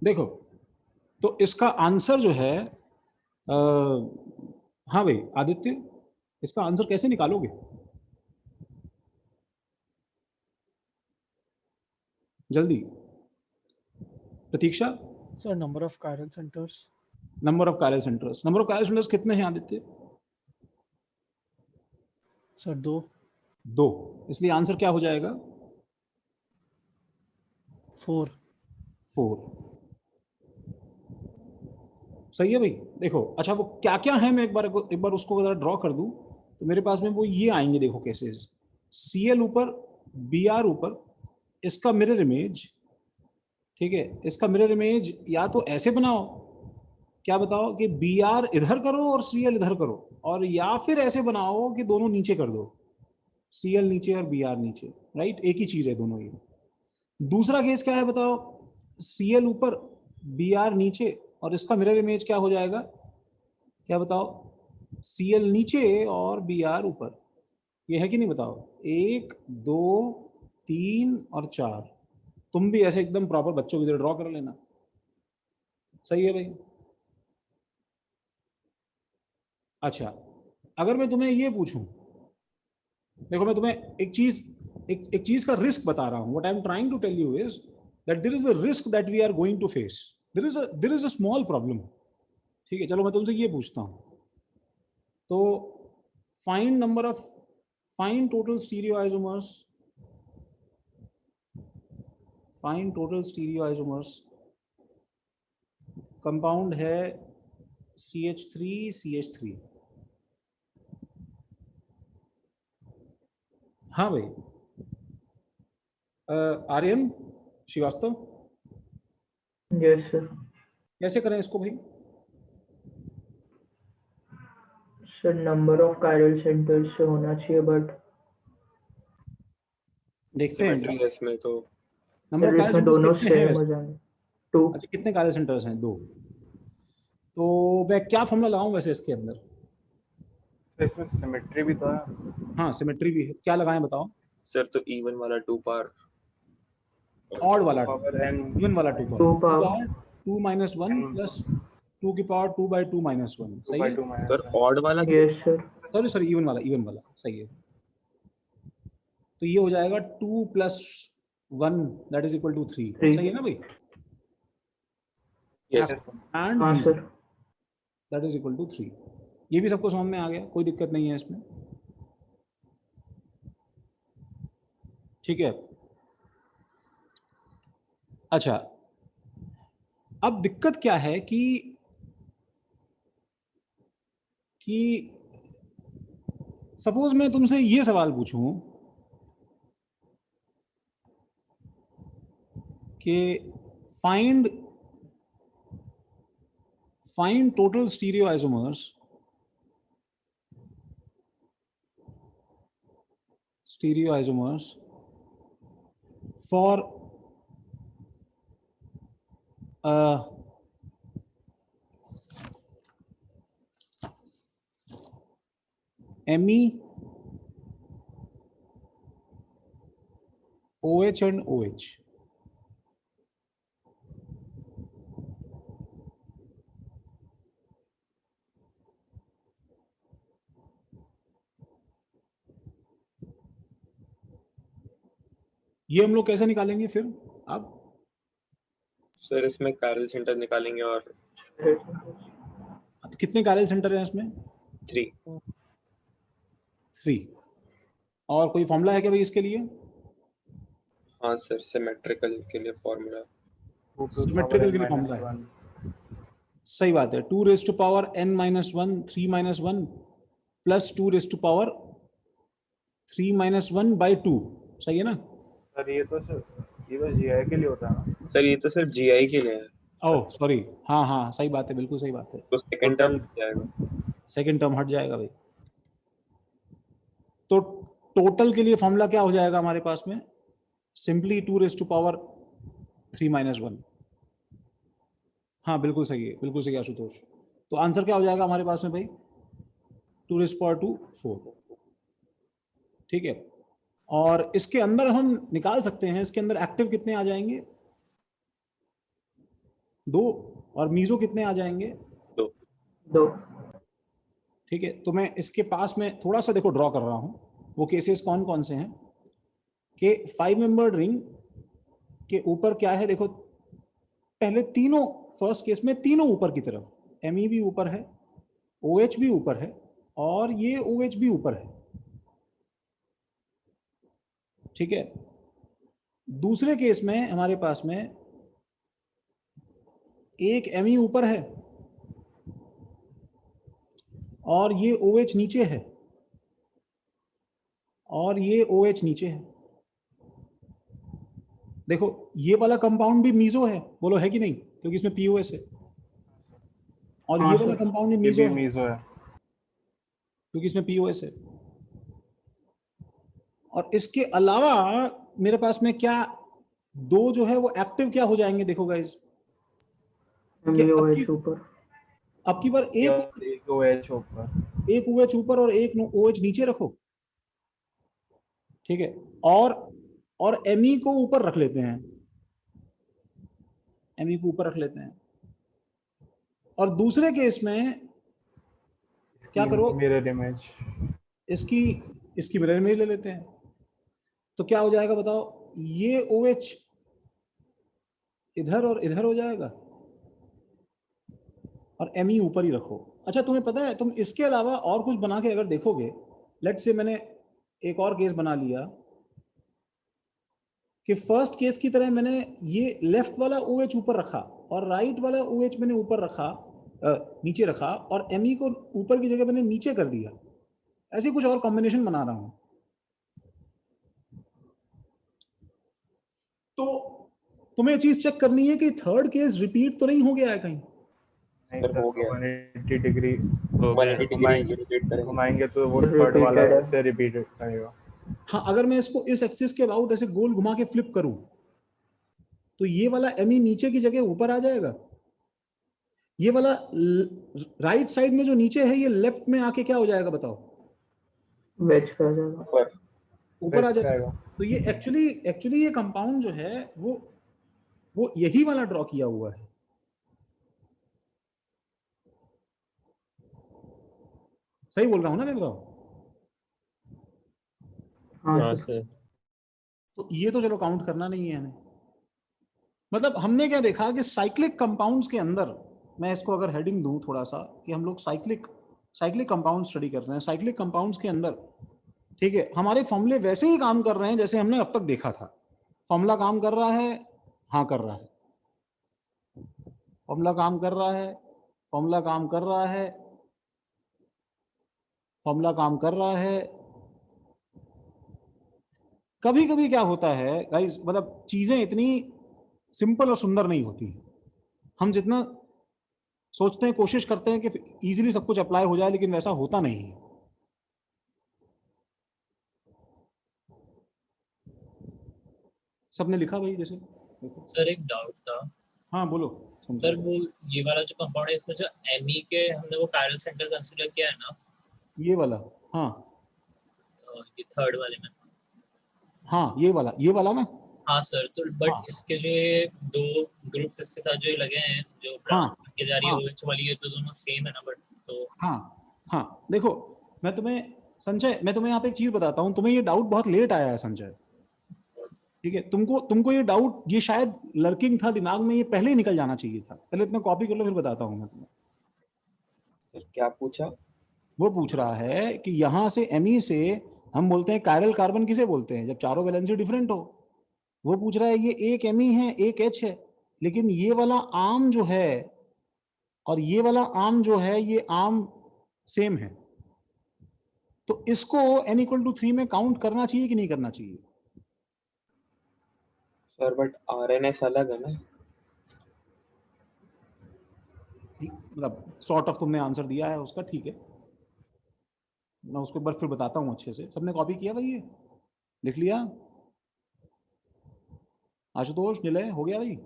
देखो, तो इसका आंसर जो है हाँ भाई आदित्य, इसका आंसर कैसे निकालोगे? जल्दी। प्रतीक्षा। Sir number of chiral centres. Number of chiral centres. Number of chiral centres कितने हैं आदित्य? सर 2। 2। इसलिए आंसर क्या हो जाएगा? 4। 4। सही है भाई। देखो, अच्छा वो क्या क्या है, मैं एक बार उसको जरा ड्रॉ कर दूं तो मेरे पास में वो ये आएंगे। देखो केसेस, Cl ऊपर, Br ऊपर, इसका मिरर इमेज, ठीक है, इसका मिरर इमेज या तो ऐसे बनाओ, क्या बताओ कि Br इधर करो और Cl इधर करो, और या फिर ऐसे बनाओ कि दोनों नीचे कर दो, Cl नीचे और Br नीचे, राइट? एक ही चीज है दोनों ये। दूसरा केस क्या है बताओ? Cl ऊपर, Br नीचे, और इसका मिरर इमेज क्या हो जाएगा? क्या बताओ? Cl नीचे और Br ऊपर। ये है कि नहीं बताओ? 1 2 3 और 4। तुम भी ऐसे एकदम प्रॉपर बच्चों की तरह ड्रॉ कर लेना। सही है भाई? अच्छा, अगर मैं तुम्हें ये पूछूं, देखो मैं तुम्हें एक चीज का रिस्क बता रहा हूं। What I am trying to tell you is that there is a risk that we are going to face. There is a small problem. ठीक है, चलो मैं तुमसे ये पूछता हूं। तो find number of, find total stereo isomers, find total stereo isomers. Compound है CH3CH3। हाँ भाई। Aryan Shrivastava, yes sir. कैसे करें इसको भाई? Sir number of chiral centres से होना चाहिए, बट देखते हैं सिमेट्री है इसमें तो। नंबर ऑफ सर कायल इसमें सेंटर्स दोनों कितने हैं सेम वैसे? हो जाएंगे। 2। अच्छा, कितने कायल सेंटर्स हैं? 2। तो मैं क्या फॉर्मूला लगाऊं वैसे इसके अंदर? तो इसमें सिमेट्री भी तो है। हाँ सिमेट्री भी है, क्या लगाएं बताओ? सर तो इवन वाला 2 पावर, ऑड वाला 2, पावर n इवन वाला 2 2 पावर, पावर 2 माइनस 1 प्लस 2 की पावर 2/2 माइनस 1। 2 सही by है? 2 सर माइनस ऑड वाला yes sir. Sorry sorry, even वाला, इवन वाला सही है। तो ये हो जाएगा 2 plus 1 that is equal to 3। 3। सही है ना भाई? यस। एंड हाँ sir. That is equal to 3। ये भी सबको समझ में आ गया? कोई दिक्कत नहीं है इसमें? ठीक है। अच्छा, अब दिक्कत क्या है कि सपोज मैं तुमसे ये सवाल पूछूं कि find total stereo isomers, for Me, OH and OH। ये हम लोग कैसे निकालेंगे फिर? अब सर इसमें कायरल सेंटर निकालेंगे और कितने कायरल सेंटर हैं इसमें? 3। 3। और कोई फॉर्मूला है क्या भाई इसके लिए? हाँ सर, सिमेट्रिकल के लिए formula. 2 to the symmetrical power के लिए n फॉर्मूला minus है। 1। सही बात है। 2 raise to power n minus 1, 3 minus 1 plus 2 raise to power 3 minus 1 by 2। सही है ना? सर ये तो GI के लिए होता है ना। सर ये तो सर GI के लिए है, ओह सॉरी, हाँ हाँ सही बात है, बिल्कुल सही बात है। तो सेकंड टर्म जाएगा। सेकंड टर्म हट जाएगा भाई। तो टोटल के लिए फॉर्मूला क्या हो जाएगा हमारे पास में? Simply 2 raise to power 3 minus 1। हाँ बिल्कुल सही है, बिल्कुल सही है आशुतोष। तो आंसर क्या हो जाएगा हमारे पास में भाई? 2 रेज पावर 2 4। ठीक है। और इसके अंदर हम निकाल सकते हैं, इसके अंदर एक्टिव कितने आ जाएंगे? 2, और मीजो कितने आ जाएंगे? 2. ठीक है, तो मैं इसके पास में थोड़ा सा देखो ड्रॉ कर रहा हूं, वो केसेस कौन कौन से हैं कि 5 मेंबर्ड रिंग के ऊपर क्या है देखो, पहले तीनों, फर्स्ट केस में तीनों ऊपर की तरफ, Me भी ऊपर है, OH भी ऊपर है, और ये OH भी ऊपर है। ठीक है, दूसरे केस में हमारे पास में एक Me ऊपर है और ये OH नीचे है, और ये OH नीचे है। देखो ये वाला कंपाउंड भी मीजो है, बोलो है कि नहीं, क्योंकि इसमें POS है, और हाँ ये वाला सर, कंपाउंड भी ये मीजो भी है मीजो है। क्योंकि इसमें POS है। और इसके अलावा मेरे पास में क्या, 2 जो है वो एक्टिव क्या हो जाएंगे, देखो गाइस, कि MeOH ऊपर. अब की बार या एक एक OH ऊपर। OH ऊपर और एक OH नीचे रखो। ठीक है, और Me को ऊपर रख लेते हैं, Me को ऊपर रख लेते हैं, और दूसरे केस में क्या करो, मिरर इमेज। इसकी मिरर इमेज ले लेते हैं। तो क्या हो जाएगा बताओ, ये OH इधर और इधर हो जाएगा, और Me ऊपर ही रखो। अच्छा तुम्हें पता है, तुम इसके अलावा और कुछ बना के अगर देखोगे, लेट्स से मैंने एक और केस बना लिया कि फर्स्ट केस की तरह मैंने ये लेफ्ट वाला OH ऊपर रखा और राइट वाला OH मैंने ऊपर रखा, नीचे रखा, और Me को ऊपर की जगह मैंने नीचे कर दिया। ऐसे कुछ और कॉम्बिनेशन बना रहा हूं। तो तुम्हें चीज चेक करनी है कि थर्ड केस रिपीट तो नहीं हो गया है कहीं। नहीं सर, सर, हो गया। 180 डिग्री 180 डिग्री रिपीट करेंगे। घुमाएंगे तो वो थर्ड Repeated वाला है. ऐसे रिपीट करेगा। हाँ, अगर मैं इसको इस एक्सिस के अबाउट ऐसे गोल घुमा के फ्लिप करूं तो ये वाला Me नीचे की जगह ऊपर आ जाएगा, ये वाला राइट साइड में जो नीचे है ये लेफ्ट में आके क्या हो जाएगा बताओ, वेज पे आ जाएगा. ऊपर। ऊपर आ Wedge पे जाएगा। तो ये एक्चुअली ये कंपाउंड जो है वो यही वाला ड्रॉ किया हुआ है। सही बोल रहा हूं ना मैं, बताओ। हाँ सर. तो ये तो चलो काउंट करना नहीं है हमें। मतलब हमने क्या देखा कि साइक्लिक कंपाउंड्स के अंदर, मैं इसको अगर हेडिंग दूं थोड़ा सा, कि हम लोग साइक्लिक कंपाउंड स्टडी कर रहे हैं। साइक्लिक कंपाउंड्स के अंदर, ठीक है, हमारे फॉर्मूले वैसे ही काम कर रहे हैं जैसे हमने अब तक देखा था। फॉर्मूला काम कर रहा है, हाँ कर रहा है, फॉर्मूला काम कर रहा है, फॉर्मूला काम कर रहा है, फॉर्मूला काम कर रहा है। कभी कभी क्या होता है गाइस, मतलब चीजें इतनी सिंपल और सुंदर नहीं होती हैं। हम जितना सोचते हैं, कोशिश करते हैं कि इजीली सब कुछ अप्लाई हो जाए, लेकिन वैसा होता नहीं है। सबने लिखा भाई, जैसे देखो। सर एक डाउट था हाँ बोलो सर, संजय। वो ये वाला जो कंपाउंड है इसमें जो Me के हमने वो कायरल सेंटर कंसीडर किया है ना, ये वाला, हाँ ये थर्ड वाले में। हाँ, ये वाला ना। हाँ सर, तो हाँ बट इसके जो ये 2 ग्रुप्स इसके साथ जो लगे हैं, जो हाँ ब्रांच के जा रही है हाँ OH वाली है, तो दोनों सेम है ना, बट तो हाँ हाँ, देखो मैं तुम्हें, संजय मैं तुम्हें यहाँ पे एक चीज बताता हूँ। तुम्हें ये डाउट बहुत लेट आया है संजय, ठीक है। तुमको ये डाउट, ये शायद लर्किंग था दिमाग में, ये पहले ही निकल जाना चाहिए था। पहले इतना कॉपी कर लो, फिर बताता हूँ मैं तुम्हें। सर क्या पूछा? वो पूछ रहा है कि यहाँ से Me से हम बोलते हैं कायरल कार्बन किसे बोलते हैं, जब चारों वैलेंसी डिफरेंट हो। वो पूछ रहा है ये एक Me है, एक H है, लेकिन ये वाला आर्म जो है और ये वाला आर्म जो है, ये आर्म सेम है। तो इसको n=3 में काउंट करना चाहिए कि नहीं करना चाहिए? सर बट RNS अलग है ना। मतलब सॉर्ट ऑफ तुमने आंसर दिया है उसका, ठीक है। मैं उसको एक बार फिर बताता हूँ अच्छे से। सबने कॉपी किया भाई, ये लिख लिया? आशुतोष, निलय, हो गया भाई?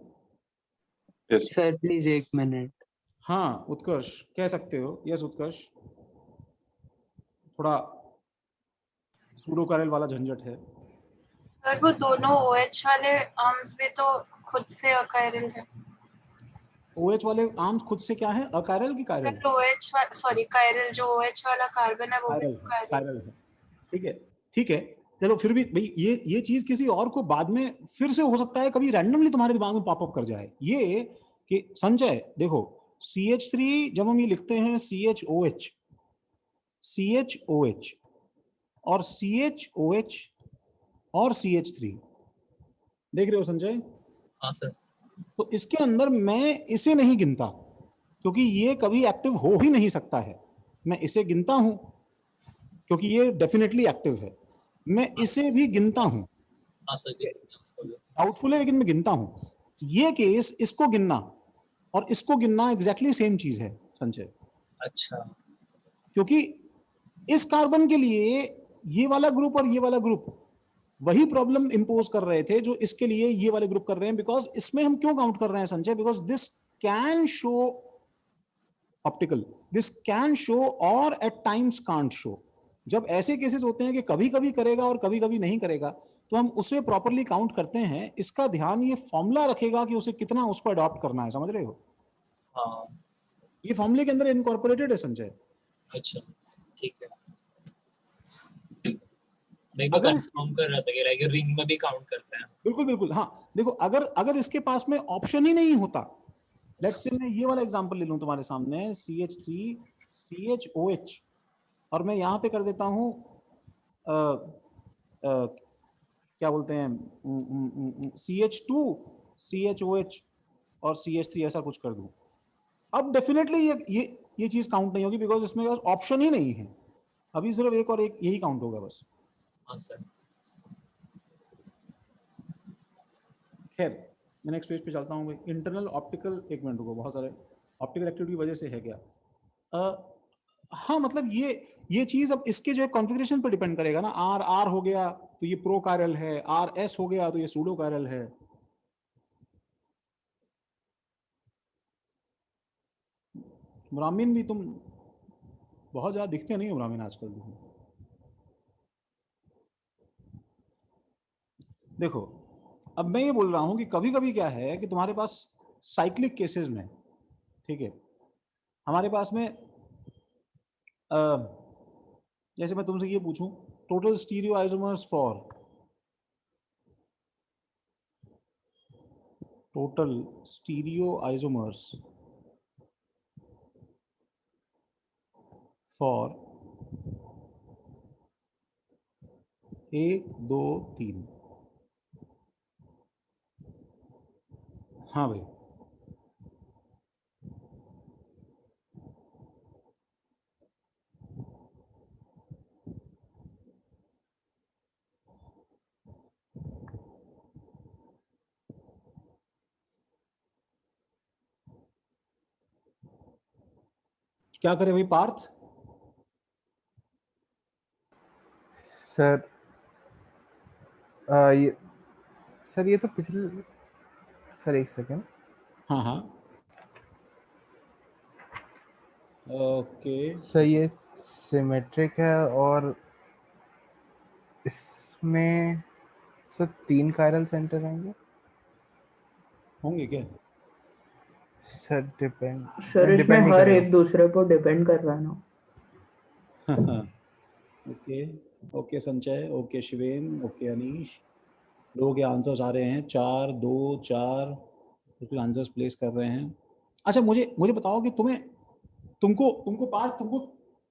Sir please 1 minute. हाँ उत्कर्ष कह सकते हो। यस उत्कर्ष, थोड़ा सूडो कायरल वाला झंझट है। सर वो दोनों OH वाले आर्म्स में तो खुद से अकायरल है। OH वाले आर्म्स खुद से क्या है, अकायरल की कायरल? OH सॉरी कायरल, जो OH वाला कार्बन है वो भी कायरल है, कायरल। कायरल है। ठीक है, ठीक है, चलो फिर भी भाई ये चीज किसी और को बाद में फिर से हो सकता है कभी रैंडमली तुम्हारे दिमाग में पॉपअप कर जाए, ये कि संजय देखो CH3 जब हम ये लिखते हैं CHOH, CHOH और CHOH और CH3, देख रहे हो संजय? हाँ सर। तो इसके अंदर मैं इसे नहीं गिनता क्योंकि ये कभी एक्टिव हो ही नहीं सकता है। मैं इसे गिनता हूं क्योंकि ये डेफिनेटली एक्टिव है। मैं इसे भी गिनता हूं, हाँ सर, डाउटफुल है लेकिन मैं गिनता हूं। ये केस इसको गिनना और इसको गिनना एग्जैक्टली सेम चीज है संजय, अच्छा, क्योंकि इस कार्बन के लिए ये वाला ग्रुप और ये वाला ग्रुप वही प्रॉब्लम इंपोज कर रहे थे जो इसके लिए ये वाले ग्रुप कर रहे हैं। बिकॉज इसमें हम क्यों काउंट कर रहे हैं Sanjay? Because this can show optical, this can show और एट टाइम्स कांट शो। जब ऐसे केसेस होते हैं कि कभी कभी करेगा और कभी कभी नहीं करेगा, तो हम उसे प्रॉपरली काउंट करते हैं। इसका ध्यान ये फॉर्मूला रखेगा कि उसे कितना उसको अडॉप्ट करना है, समझ रहे हो? हाँ, ये फॉर्मूले के अंदर इनकॉर्पोरेटेड है संजय। अच्छा ठीक है। मैं तो कंफर्म कर रहा था कि रिंग में भी काउंट करते हैं। बिल्कुल बिल्कुल, हाँ देखो, अगर इसके पास में ऑप्शन ही नहीं होता, लेट्स से मैं ये वाला एग्जांपल ले लूं तुम्हारे सामने, CH3 CHOH, और मैं यहाँ पे कर देता हूँ क्या बोलते हैं CH2 CHOH और CH3 ऐसा कुछ कर दूं, अब डेफिनेटली ये चीज काउंट नहीं होगी बिकॉज इसमें ऑप्शन ही नहीं है। अभी सिर्फ एक और एक यही काउंट होगा बस। हाँ सर। खैर मैं नेक्स्ट पेज पे चलता हूँ भाई। इंटरनल ऑप्टिकल, एक मिनट रुको, बहुत सारे ऑप्टिकल एक्टिविटी की वजह से है क्या? हाँ मतलब ये चीज अब इसके जो है कॉन्फ़िगरेशन पर डिपेंड करेगा ना। आर हो गया तो ये प्रो कायरल है, RS हो गया तो ये सूडो कायरल है। ब्राह्मण भी तुम बहुत ज्यादा दिखते नहीं हो, ब्राह्मण आजकल। देखो अब मैं ये बोल रहा हूं कि कभी कभी क्या है कि तुम्हारे पास साइक्लिक केसेस में, ठीक है, हमारे पास में जैसे मैं तुमसे ये पूछूं, total stereo isomers for for 1 2 3। हाँ भाई, क्या करे भाई पार्थ? सर ये सर ये तो पिछले, सर एक सेकेंड। हाँ हाँ, ओके सर ये सिमेट्रिक है और इसमें सर 3 कायरल सेंटर आएंगे होंगे क्या? सर। डिपेंड सर इसमें नहीं हर करेगा। एक दूसरे पर डिपेंड कर रहा है ना। Okay okay Sanjay, okay Shiven, okay Anish, लोगों के आंसर्स आ रहे हैं 4 2 4, कुछ आंसर्स प्लेस कर रहे हैं। अच्छा मुझे बताओ कि तुमको पार्थ, तुमको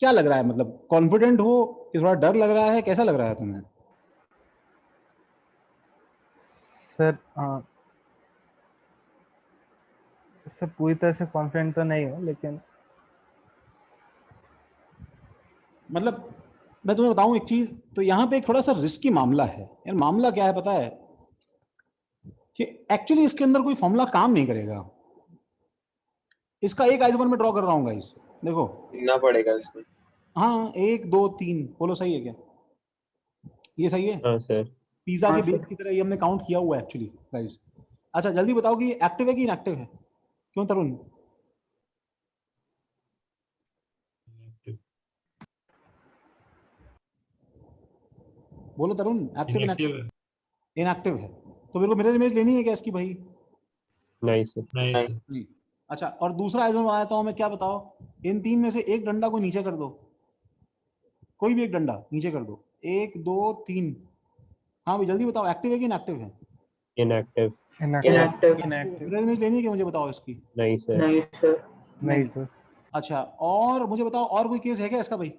क्या लग रहा है? मतलब कॉन्फिडेंट हो कि थोड़ा डर लग रहा है, कैसा लग रहा है तुम्हें? सर सर पूरी तरह से कॉन्फिडेंट तो नहीं हूँ, लेकिन मतलब मैं तुम्हें बताऊं एक चीज, तो यहाँ पे एक थोड़ा सा रिस्की मामला है यार। मामला क्या है पता है? कि एक्चुअली इसके अंदर कोई फॉर्मूला काम नहीं करेगा। इसका एक आइसोमर में ड्रॉ कर रहा हूँ गाइस, देखो। गिनना पड़ेगा इसमें। हाँ 1 2 3, बोलो सही है क्या? ये सही है? हाँ सर। पिज्जा हाँ के बेस सर। की तरह ये हमने काउंट किया हुआ है एक्चुअली गाइस। अच्छा जल्दी बताओ कि ये एक्टिव है कि इनएक्टिव है? क्यों तरुण? बोलो तरुण, एक्टिव इनएक्टिव? इनएक्टिव है। तो मेरे को मिरर इमेज लेनी है क्या इसकी भाई? नहीं सर। नहीं। नहीं। अच्छा, और दूसरा आइसोमर बना देता हूं मैं, क्या बताओ? इन तीन में से एक डंडा को नीचे कर दो, कोई भी एक डंडा नीचे कर दो, 1 2 3। हाँ भाई जल्दी बताओ, एक्टिव है कि इनएक्टिव है? इनएक्टिव। Inactive. Inactive. रेजोनेंस लेनी है कि मुझे बताओ इसकी? नहीं सर। नहीं सर. नहीं सर। अच्छा, और मुझे बताओ और कोई केस है क्या इसका भाई?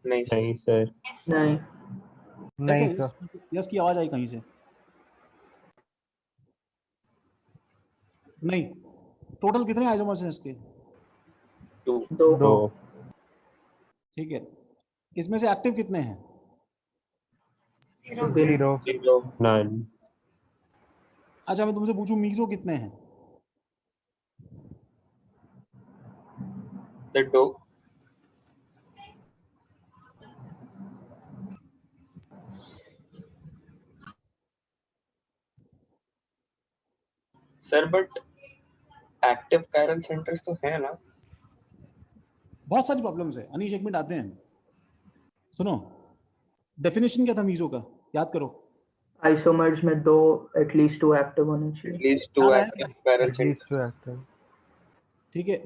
नहीं सर। नहीं सर। Yes, sir. नहीं. नहीं देखो, सर। यस की आवाज आई कहीं से? नहीं। टोटल कितने आइसोमर्स हैं इसके? 2। 2. 2। ठीक है, इसमें से एक्टिव कितने हैं? 0. 0। 0। नन। अच्छा मैं तुमसे पूछूं, मीजो कितने हैं? Sir 2। Sir but active chiral centres तो है ना? बहुत सारी प्रॉब्लम्स है अनीश, एक मिनट आते हैं। सुनो, डेफिनेशन क्या था मीजो का, याद करो। आइसोमर्स में 2 एटलीस्ट 2 एक्टिव होने चाहिए. एटलीस्ट 2 याद आया? Active chiral at least centres. Active. ठीक है,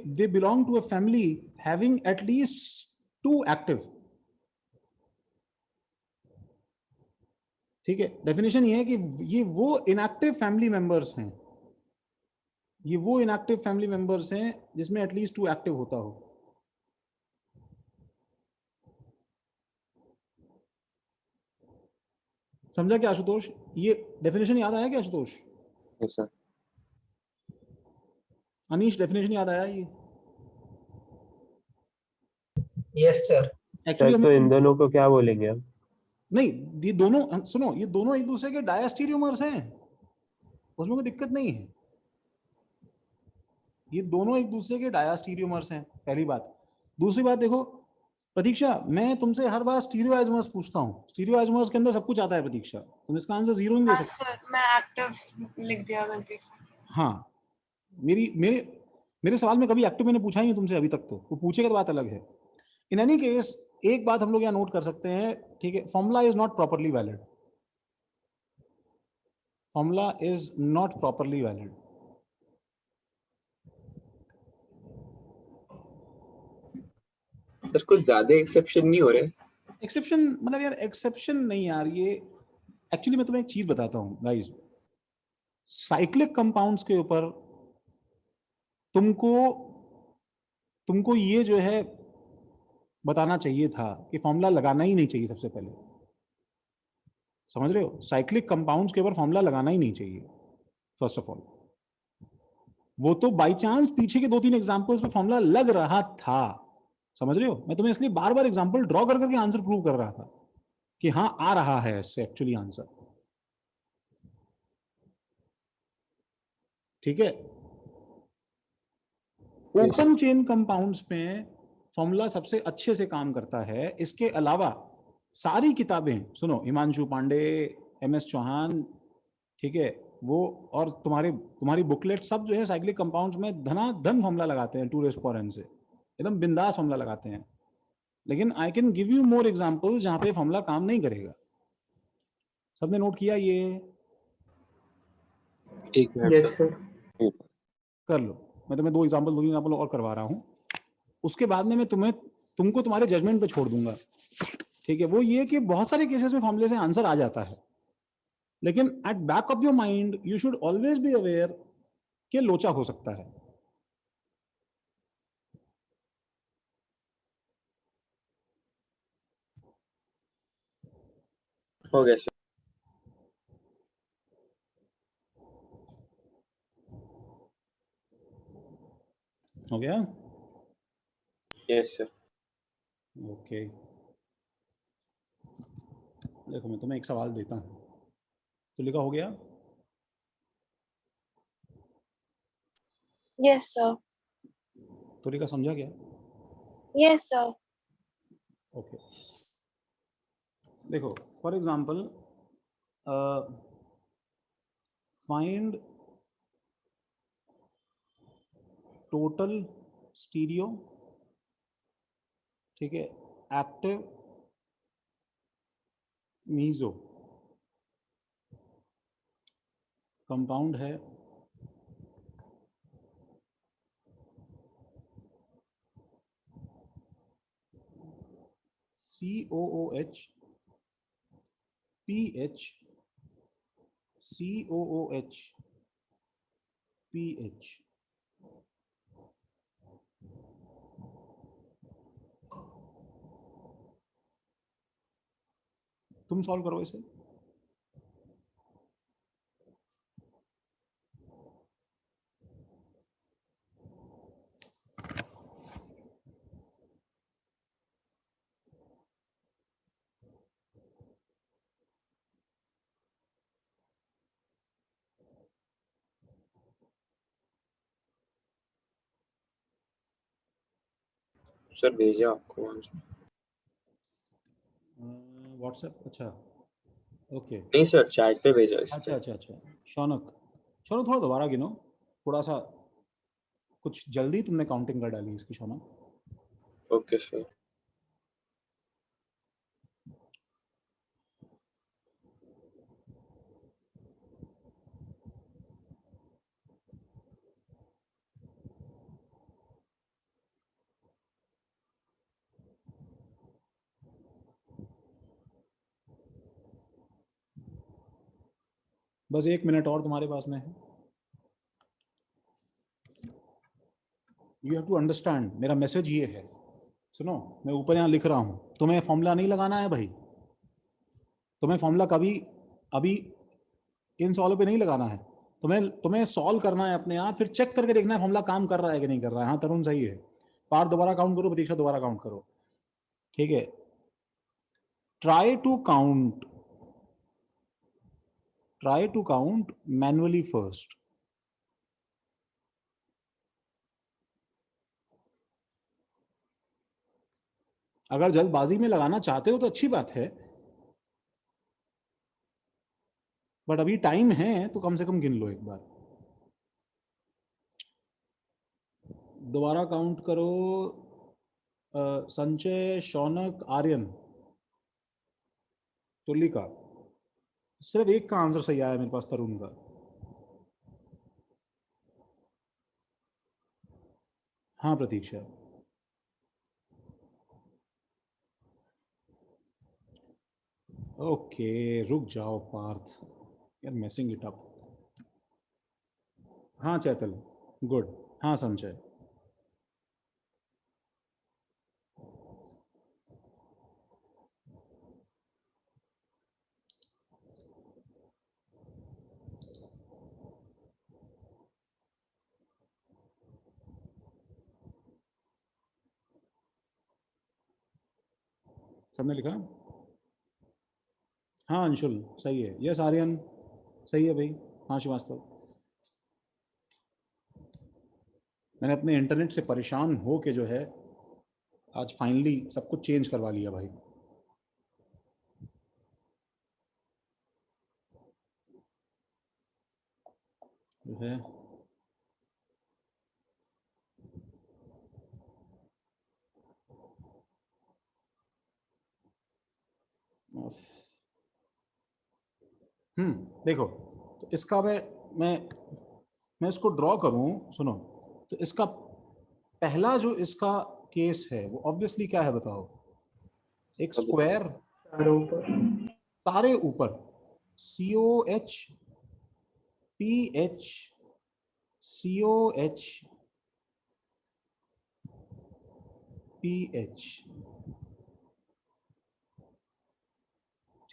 they belong to a family having at least 2 active. ठीक है, डेफिनेशन ये है कि ये वो इनएक्टिव फैमिली मेंबर्स हैं, ये वो इनएक्टिव फैमिली मेंबर्स हैं जिसमें एटलीस्ट 2 एक्टिव होता हो। समझा क्या आशुतोष? ये डेफिनेशन याद आया क्या Ashutosh? Yes sir. Anish definition याद आया ये? Yes sir. एक्चुअली सर तो इन दोनों को क्या बोलेंगे हम? नहीं, ये दोनों सुनो, ये दोनों एक दूसरे के डायस्टीरियोमर्स हैं, उसमें कोई दिक्कत नहीं है। ये दोनों एक दूसरे के डायस्टीरियोमर्स हैं, पहली बात। दूसरी बात देखो प्रतीक्षा, मैं तुमसे हर बार स्टीरियो आइसोमर्स पूछता हूँ, स्टीरियो आइसोमर्स के अंदर सब कुछ आता है प्रतीक्षा, तुम इसका आंसर 0 नहीं दे हाँ सकते। सर, मैं एक्टिव लिख दिया गलती से. हाँ, मेरे सवाल में कभी एक्टिव मैंने पूछा ही नहीं तुमसे अभी तक, तो वो पूछेगा तो बात अलग है। इन एनी केस एक बात हम लोग यहाँ नोट कर सकते हैं, ठीक है, formula is not properly valid, formula is not properly valid. Sir कुछ ज्यादा एक्सेप्शन नहीं हो रहे? एक्सेप्शन मतलब यार, एक्सेप्शन नहीं यार, ये एक्चुअली मैं तुम्हें एक चीज बताता हूँ गाइस, साइक्लिक कंपाउंड्स के ऊपर तुमको तुमको ये जो है बताना चाहिए था कि फॉर्मूला लगाना ही नहीं चाहिए सबसे पहले। समझ रहे हो? साइक्लिक कंपाउंड्स के ऊपर फॉर्मूला लगाना ही नहीं चाहिए फर्स्ट ऑफ ऑल। वो तो बाय चांस पीछे के 2-3 एग्जांपल्स पे फॉर्मूला लग रहा था, समझ रहे हो? मैं तुम्हें इसलिए बार बार एग्जांपल ड्रॉ कर करके आंसर प्रूव कर रहा था कि हाँ आ रहा है इससे एक्चुअली आंसर। ठीक है, ओपन चेन कंपाउंड्स में फॉर्मूला सबसे अच्छे से काम करता है। इसके अलावा सारी किताबें सुनो, हिमांशु पांडे, MS चौहान, ठीक है, वो और तुम्हारी बुकलेट सब जो है साइक्लिक कंपाउंड्स में धनाधन फॉर्मूला लगाते हैं 2⁴ से, एकदम बिंदास फॉर्मूला लगाते हैं। लेकिन I can give you more examples जहां पे फॉर्मूला काम नहीं करेगा। सबने नोट किया ये? एक मिनट यस सर। सर. कर लो, मैं तुम्हें 2 एग्जांपल और करवा रहा हूं, उसके बाद में मैं तुमको तुम्हारे जजमेंट पे छोड़ दूंगा। ठीक है, वो ये कि बहुत सारे केसेस में फॉर्मूले से आंसर आ जाता है, लेकिन at back of your mind you should always be aware कि लोचा हो सकता है। हो गया सर। हो गया? Yes sir. ओके, देखो मैं तुम्हें एक सवाल देता हूं, तो लिखा हो गया? Yes, sir. तो लिखा समझा क्या? Yes, sir. ओके, देखो for example find total stereo, ठीक है, एक्टिव मीजो कंपाउंड है COOH PH COOH PH। तुम सॉल्व करो इसे। सर भेजा आपको व्हाट्सएप, अच्छा ओके। नहीं सर, चैट पे भेजा इस अच्छा पे। अच्छा अच्छा, शौनक शौनक थोड़ा दोबारा गिनो, थोड़ा सा कुछ जल्दी तुमने काउंटिंग कर डाली इसकी शौनक। Okay sir. बस 1 मिनट और तुम्हारे पास में है। यू हैव टू अंडरस्टैंड, मेरा मैसेज ये है, सुनो, मैं ऊपर यहाँ लिख रहा हूँ, तुम्हें फॉर्मूला नहीं लगाना है भाई, तुम्हें फॉर्मूला कभी अभी इन सॉल्व पे नहीं लगाना है, तुम्हें तुम्हें सॉल्व करना है अपने आप, फिर चेक करके देखना है फॉर्मूला काम कर रहा है कि नहीं कर रहा है। हाँ तरुण सही है, पार दोबारा काउंट करो, प्रतीक्षा दोबारा काउंट करो, ठीक है। Try to count manually first. अगर जल्दबाजी में लगाना चाहते हो तो अच्छी बात है, बट अभी टाइम है तो कम से कम गिन लो एक बार। दोबारा काउंट करो, संचय, शौनक, आर्यन, तुलिका। सिर्फ एक का आंसर सही आया मेरे पास, तरुण का। हाँ प्रतीक्षा। ओके रुक जाओ पार्थ, यार मैसिंग इट अप। हाँ चैतल, गुड। हाँ संचय। सबने लिखा? हाँ अंशुल सही है, यस आर्यन सही है भाई। हाँ श्रीवास्तव, मैंने अपने इंटरनेट से परेशान हो के जो है आज फाइनली सब कुछ चेंज करवा लिया भाई। जो है देखो, तो इसका मैं इसको ड्रॉ करूं, सुनो, तो इसका पहला जो इसका केस है वो ऑब्वियसली क्या है बताओ, एक स्क्वायर चारों ऊपर, सारे ऊपर, COH PH COH PH,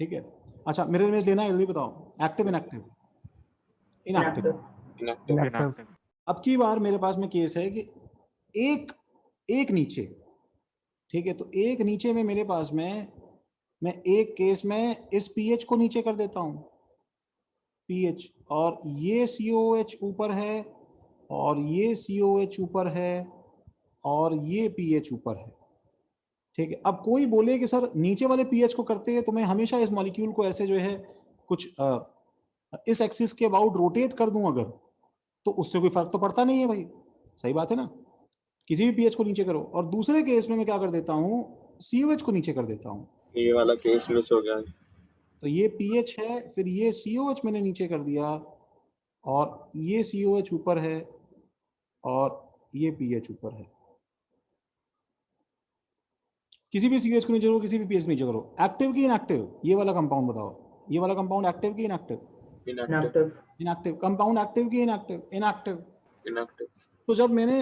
ठीक है। अच्छा मिरर इमेज लेना है, जल्दी बताओ, एक्टिव इनएक्टिव? इनएक्टिव। इनएक्टिव। अब की बार मेरे पास में केस है कि एक नीचे, ठीक है, तो एक नीचे में मेरे पास में मैं एक केस में इस पीएच को नीचे कर देता हूं, पीएच, और ये COH ऊपर है, और ये COH ऊपर है, और ये पीएच ऊपर है, ठीक है। अब कोई बोले कि सर नीचे वाले पीएच को करते हैं तो मैं हमेशा इस मॉलिक्यूल को ऐसे जो है कुछ इस एक्सिस के अबाउट रोटेट कर दूं अगर, तो उससे कोई फर्क तो पड़ता नहीं है भाई, सही बात है ना। किसी भी पीएच को नीचे करो, और दूसरे केस में मैं क्या कर देता हूं, COH को नीचे कर देता हूं, ये वाला केस मिस हो गया। तो ये पीएच है, फिर ये COH मैंने नीचे कर दिया, और ये COH ऊपर है, और ये पीएच ऊपर है। किसी भी COH को नीचे करो, किसी भी pH को नीचे करो। एक्टिव की इनएक्टिव, ये वाला कंपाउंड बताओ, ये वाला कंपाउंड एक्टिव की inactive? Inactive. Inactive. Compound active की इनएक्टिव? इनएक्टिव। इनएक्टिव। तो जब मैंने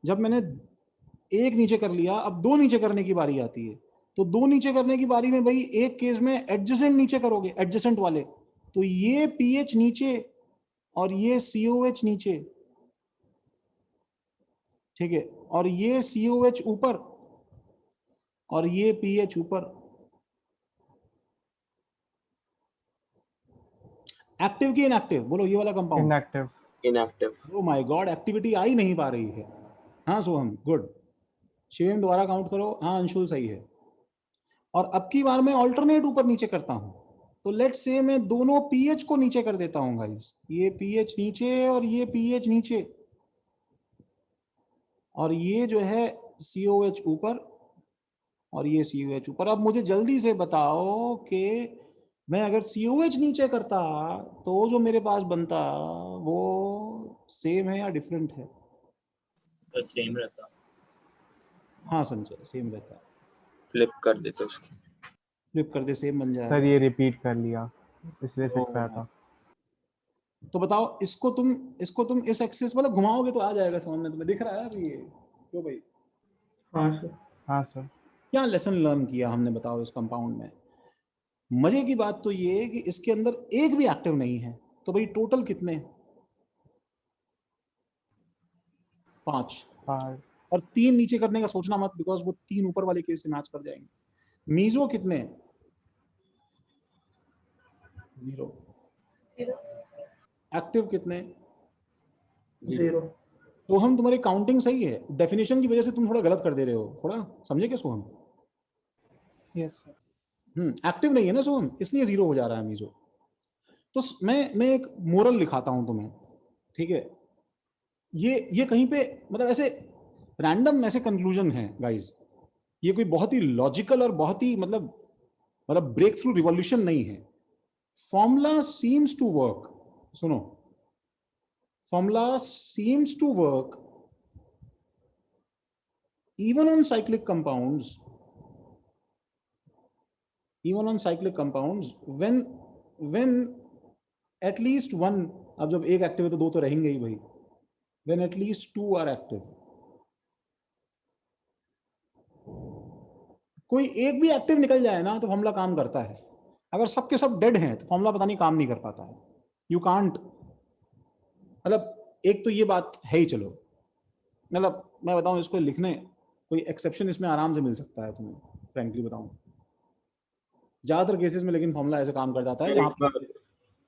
जब मैंने एक नीचे कर लिया, अब दो नीचे करने की बारी आती है। तो दो नीचे करने की बारी में भाई एक केस में एडजेसेंट नीचे करोगे, एडजेसेंट वाले, तो ये pH नीचे और ये COH नीचे, ठीक है, और ये COH ऊपर और ये pH ऊपर। एक्टिव की इनएक्टिव? बोलो ये वाला compound. Inactive. Inactive. Oh my god, activity आ ही नहीं पा रही है। हाँ सोहम, गुड। शिवम दोबारा काउंट करो। हाँ अंशुल सही है। और अब की बार मैं ऑल्टरनेट ऊपर नीचे करता हूं। तो लेट्स से मैं दोनों pH को नीचे कर देता हूं गाइस। ये pH नीचे और ये pH नीचे, और ये जो है COH ऊपर और ये COH ऊपर। अब मुझे जल्दी से बताओ कि मैं अगर COH नीचे करता तो जो मेरे पास बनता वो सेम है या डिफरेंट है? सर सेम रहता। हाँ संजय, सेम रहता। फ्लिप कर देते उसको। फ्लिप कर दे, सेम बन जाएगा। सर ये रिपीट कर लिया, इसलिए 6 आया था। तो बताओ इसको तुम इस एक्सिस मतलब घुमाओगे तो आ जाएगा समझ में, तुम्हें दिख रहा है अभी ये? क्यों भाई? हाँ सर। हाँ सर। क्या लेसन लर्न किया हमने बताओ इस कंपाउंड में? मजे की बात तो ये है कि इसके अंदर एक भी एक्टिव नहीं है। तो भाई टोटल कितने? 5। 5। और 3 नीचे करने का सोचना मत, बिकॉज वो 3 ऊपर वाले केस से मैच कर जाएंगे। मीजो कितने? 0। एक्टिव कितने? 0। तो हम तुम्हारी काउंटिंग सही है, डेफिनेशन की वजह से तुम थोड़ा गलत कर दे रहे हो। थोड़ा समझे क्या सोहम? Yes, sir. एक्टिव नहीं है ना सोहम, इसलिए 0 हो जा रहा है मीजो। तो मैं एक मोरल लिखाता हूं तुम्हें, ठीक है? ये कहीं पे मतलब ऐसे रैंडम ऐसे कंक्लूजन है गाइस। ये कोई बहुत ही लॉजिकल और बहुत ही मतलब ब्रेक थ्रू रिवॉल्यूशन नहीं है। Formula seems to work. सुनो, formula seems to work even on cyclic compounds, when at least one, अब जब एक एक्टिव है तो दो तो रहेंगे ही भाई, when at least 2 are active। कोई एक भी एक्टिव निकल जाए ना तो फॉर्मूला काम करता है। अगर सबके सब डेड हैं तो फॉर्मूला पता नहीं काम नहीं कर पाता है। यू कांट, मतलब एक तो ये बात है ही। चलो मतलब मैं बताऊं, इसको लिखने कोई एक्सेप्शन इसमें आराम से मिल सकता है तुम्हें, फ्रैंकली बताऊं ज्यादातर केसेस में, लेकिन फॉर्मूला ऐसे काम कर जाता है जहां पर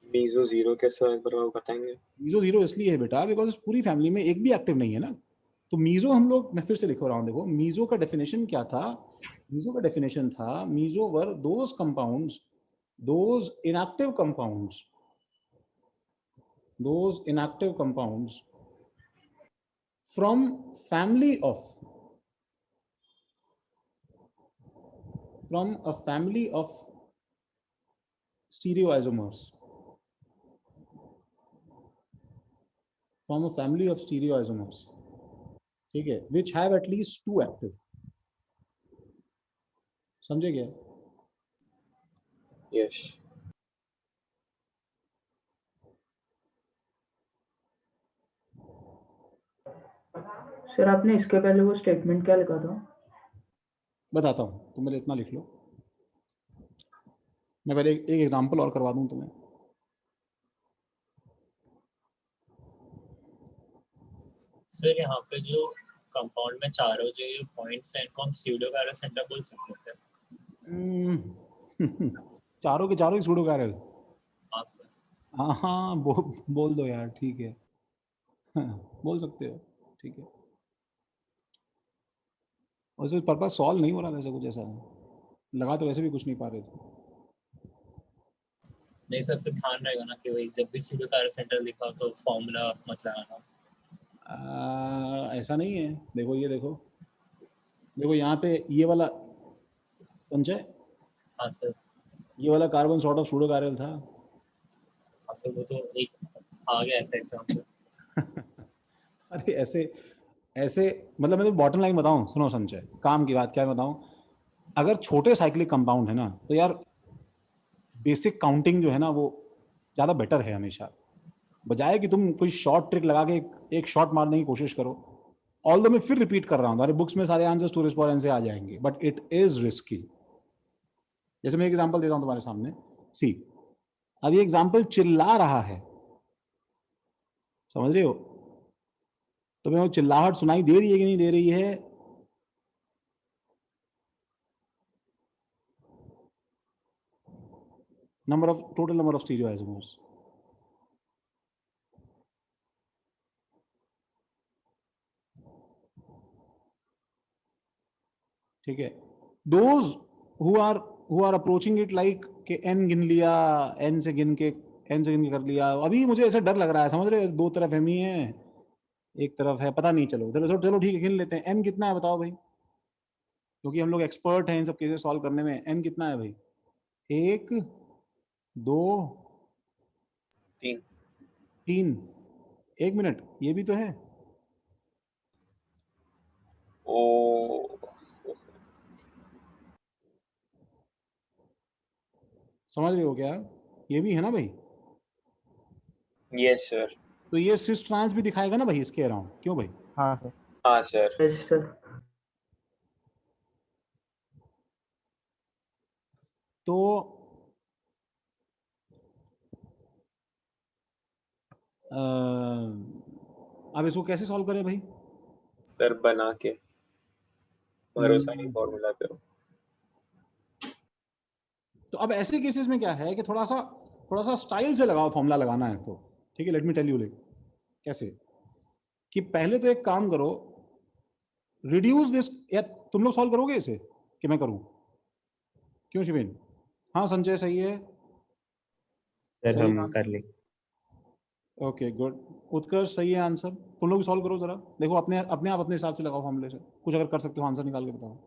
मीजो 0 कैसे है बराबर बताएंगे? मीजो 0 इसलिए है बेटा बिकॉज पूरी फैमिली में एक भी एक्टिव नहीं है ना। तो मीजो हम लोग, मैं फिर से लिख रहा हूं, देखो मीजो का डेफिनेशन क्या था? मीजो का डेफिनेशन था, meso were those compounds, those inactive compounds from a family of stereoisomers, ठीक है, which have at least 2 active। समझे क्या? यस। सर आपने इसके पहले वो स्टेटमेंट क्या लिखा था? बताता हूँ, तुम मेरे इतना लिख लो। मैं पहले एक एग्जांपल और करवा दूं तुम्हें। सर यहाँ पे जो कंपाउंड में चारों जो ये पॉइंट्स हैं इनको हम स्यूडो कायरल सेंटर बोल सकते हैं। चारों के चारों ही सूडो कायरल? हाँ सर। हाँ बोल दो यार, ठीक है। बोल सकते हो, ठीक है। वैसे पर्पस सॉल्व नहीं हो रहा वैसे, कुछ ऐसा लगा तो वैसे भी कुछ नहीं पा रहे थे। नहीं सर, फिर ध्यान रहेगा ना कि वही जब भी स्यूडो कायरल सेंटर लिखा हो तो फॉर्मूला मत लगाना। ऐसा नहीं है, देखो ये देखो यहाँ पे ये वाला संजय, हाँ सर। ये वाला carbon sort of pseudo chiral था। हाँ सर, वो तो एक आ गया ऐसा एग्जांपल। अरे ऐसे मतलब मैं तो बॉटम लाइन बताऊं, सुनो संजय, काम की बात क्या बताऊं, अगर छोटे साइक्लिक कंपाउंड है ना तो यार बेसिक काउंटिंग जो है ना वो ज़्यादा बेटर है हमेशा, बजाय कि तुम कोई शॉर्ट ट्रिक लगा के एक शॉट मारने की कोशिश करो। ऑल दो मैं फिर रिपीट कर रहा हूँ, तुम्हारे बुक्स में सारे आंसर्स टू रेस्पोंडेंस से आ जाएंगे, बट इट इज रिस्की। जैसे मैं एग्जांपल देता हूँ तुम्हारे सामने, सी अब ये एग्जांपल चिल्ला रहा है, समझ रहे हो? तुम्हें वो चिल्लाहट सुनाई दे रही है कि नहीं दे रही है? Total number of stereo isomers, ठीक है। Those who are approaching it like कि एन गिन लिया, एन से गिन के कर लिया, अभी मुझे ऐसा डर लग रहा है, समझ रहे हो? दो तरफ एम ही है, एक तरफ है पता नहीं, चलो चलो चलो ठीक है गिन लेते हैं। एन कितना है बताओ भाई, क्योंकि हम लोग एक्सपर्ट हैं इन सब केसेस सॉल्व करने में। एन कितना है भाई? 1 2 3। 3। 1 मिनट, ये भी तो है। ओ समझ रहे हो क्या? ये भी है ना भाई। Yes sir. तो ये सिस ट्रांस भी दिखाएगा ना भाई इसके अराउंड, क्यों भाई? हाँ सर। हाँ सर। Yes, sir. तो अब इसको कैसे सॉल्व करें भाई? सर बना के, भरोसा नहीं फॉर्मूला पे। तो अब ऐसे केसेस में क्या है कि थोड़ा सा स्टाइल से लगाओ, फॉर्मूला लगाना है तो ठीक है। Let me tell you like कैसे, कि पहले तो एक काम करो, रिड्यूस दिस, या तुम लोग सॉल्व करोगे इसे कि मैं करूं? क्यों शिवेन? हाँ संजय सही है, सर सही हम कर आंसर। लेंगे। Okay good. उत्कर्ष सही है आंसर। तुम लोग भी सॉल्व करो जरा, देखो अपने अपने आप अपने हिसाब से लगाओ फॉर्मूले से, कुछ अगर कर सकते हो आंसर निकाल के बताओ।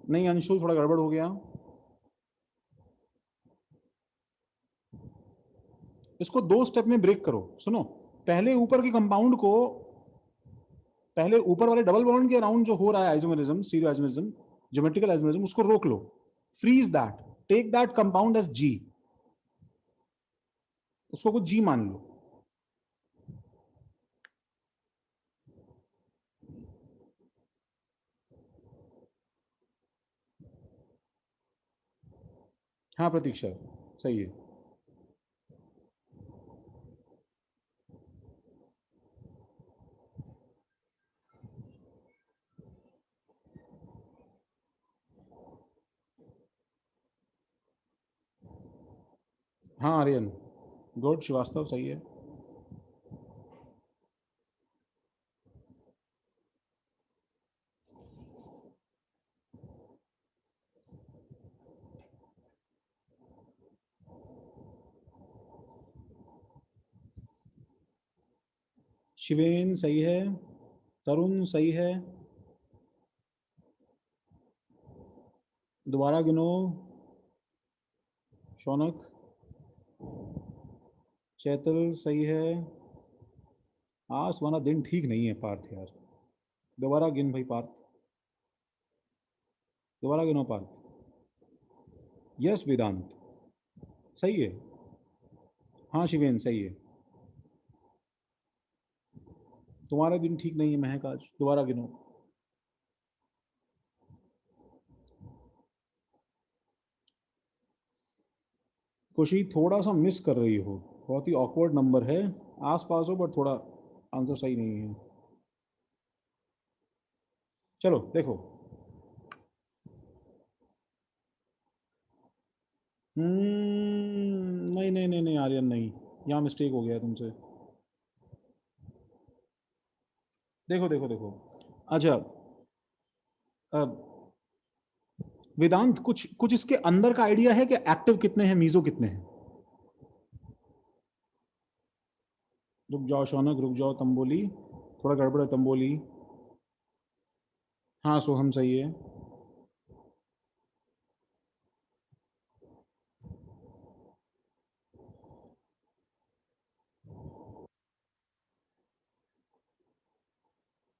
नहीं अंशुल थोड़ा गड़बड़ हो गया। इसको 2 स्टेप में ब्रेक करो। सुनो, पहले ऊपर के कंपाउंड को, पहले ऊपर वाले डबल बॉन्ड के अराउंड जो हो रहा है isomerism, stereo isomerism, geometrical isomerism, उसको रोक लो, freeze that, take that compound as G, उसको कुछ जी मान लो। हाँ प्रतीक्षा सही है। हाँ आर्यन गुड, श्रीवास्तव सही है। शिवेन सही है, तरुण सही है, दोबारा गिनो। शौनक, चैतल सही है। आज तुम्हारा दिन ठीक नहीं है पार्थ यार, दोबारा गिन भाई पार्थ, दोबारा गिनो पार्थ। यस वेदांत सही है। हाँ शिवेन सही है, तुम्हारा दिन ठीक नहीं है महक, आज दोबारा गिनो। खुशी थोड़ा सा मिस कर रही हो, बहुत ही ऑकवर्ड नंबर है, आसपास हो बट थोड़ा आंसर सही नहीं है। चलो देखो, नहीं नहीं नहीं नहीं आर्यन नहीं, यहाँ मिस्टेक हो गया तुमसे। देखो देखो देखो, अच्छा अब वेदांत कुछ कुछ इसके अंदर का आइडिया है कि एक्टिव कितने हैं, मीजो कितने हैं? रुक जाओ शौनक, रुक जाओ तंबोली, थोड़ा गड़बड़ है तंबोली। हाँ सोहम सही है।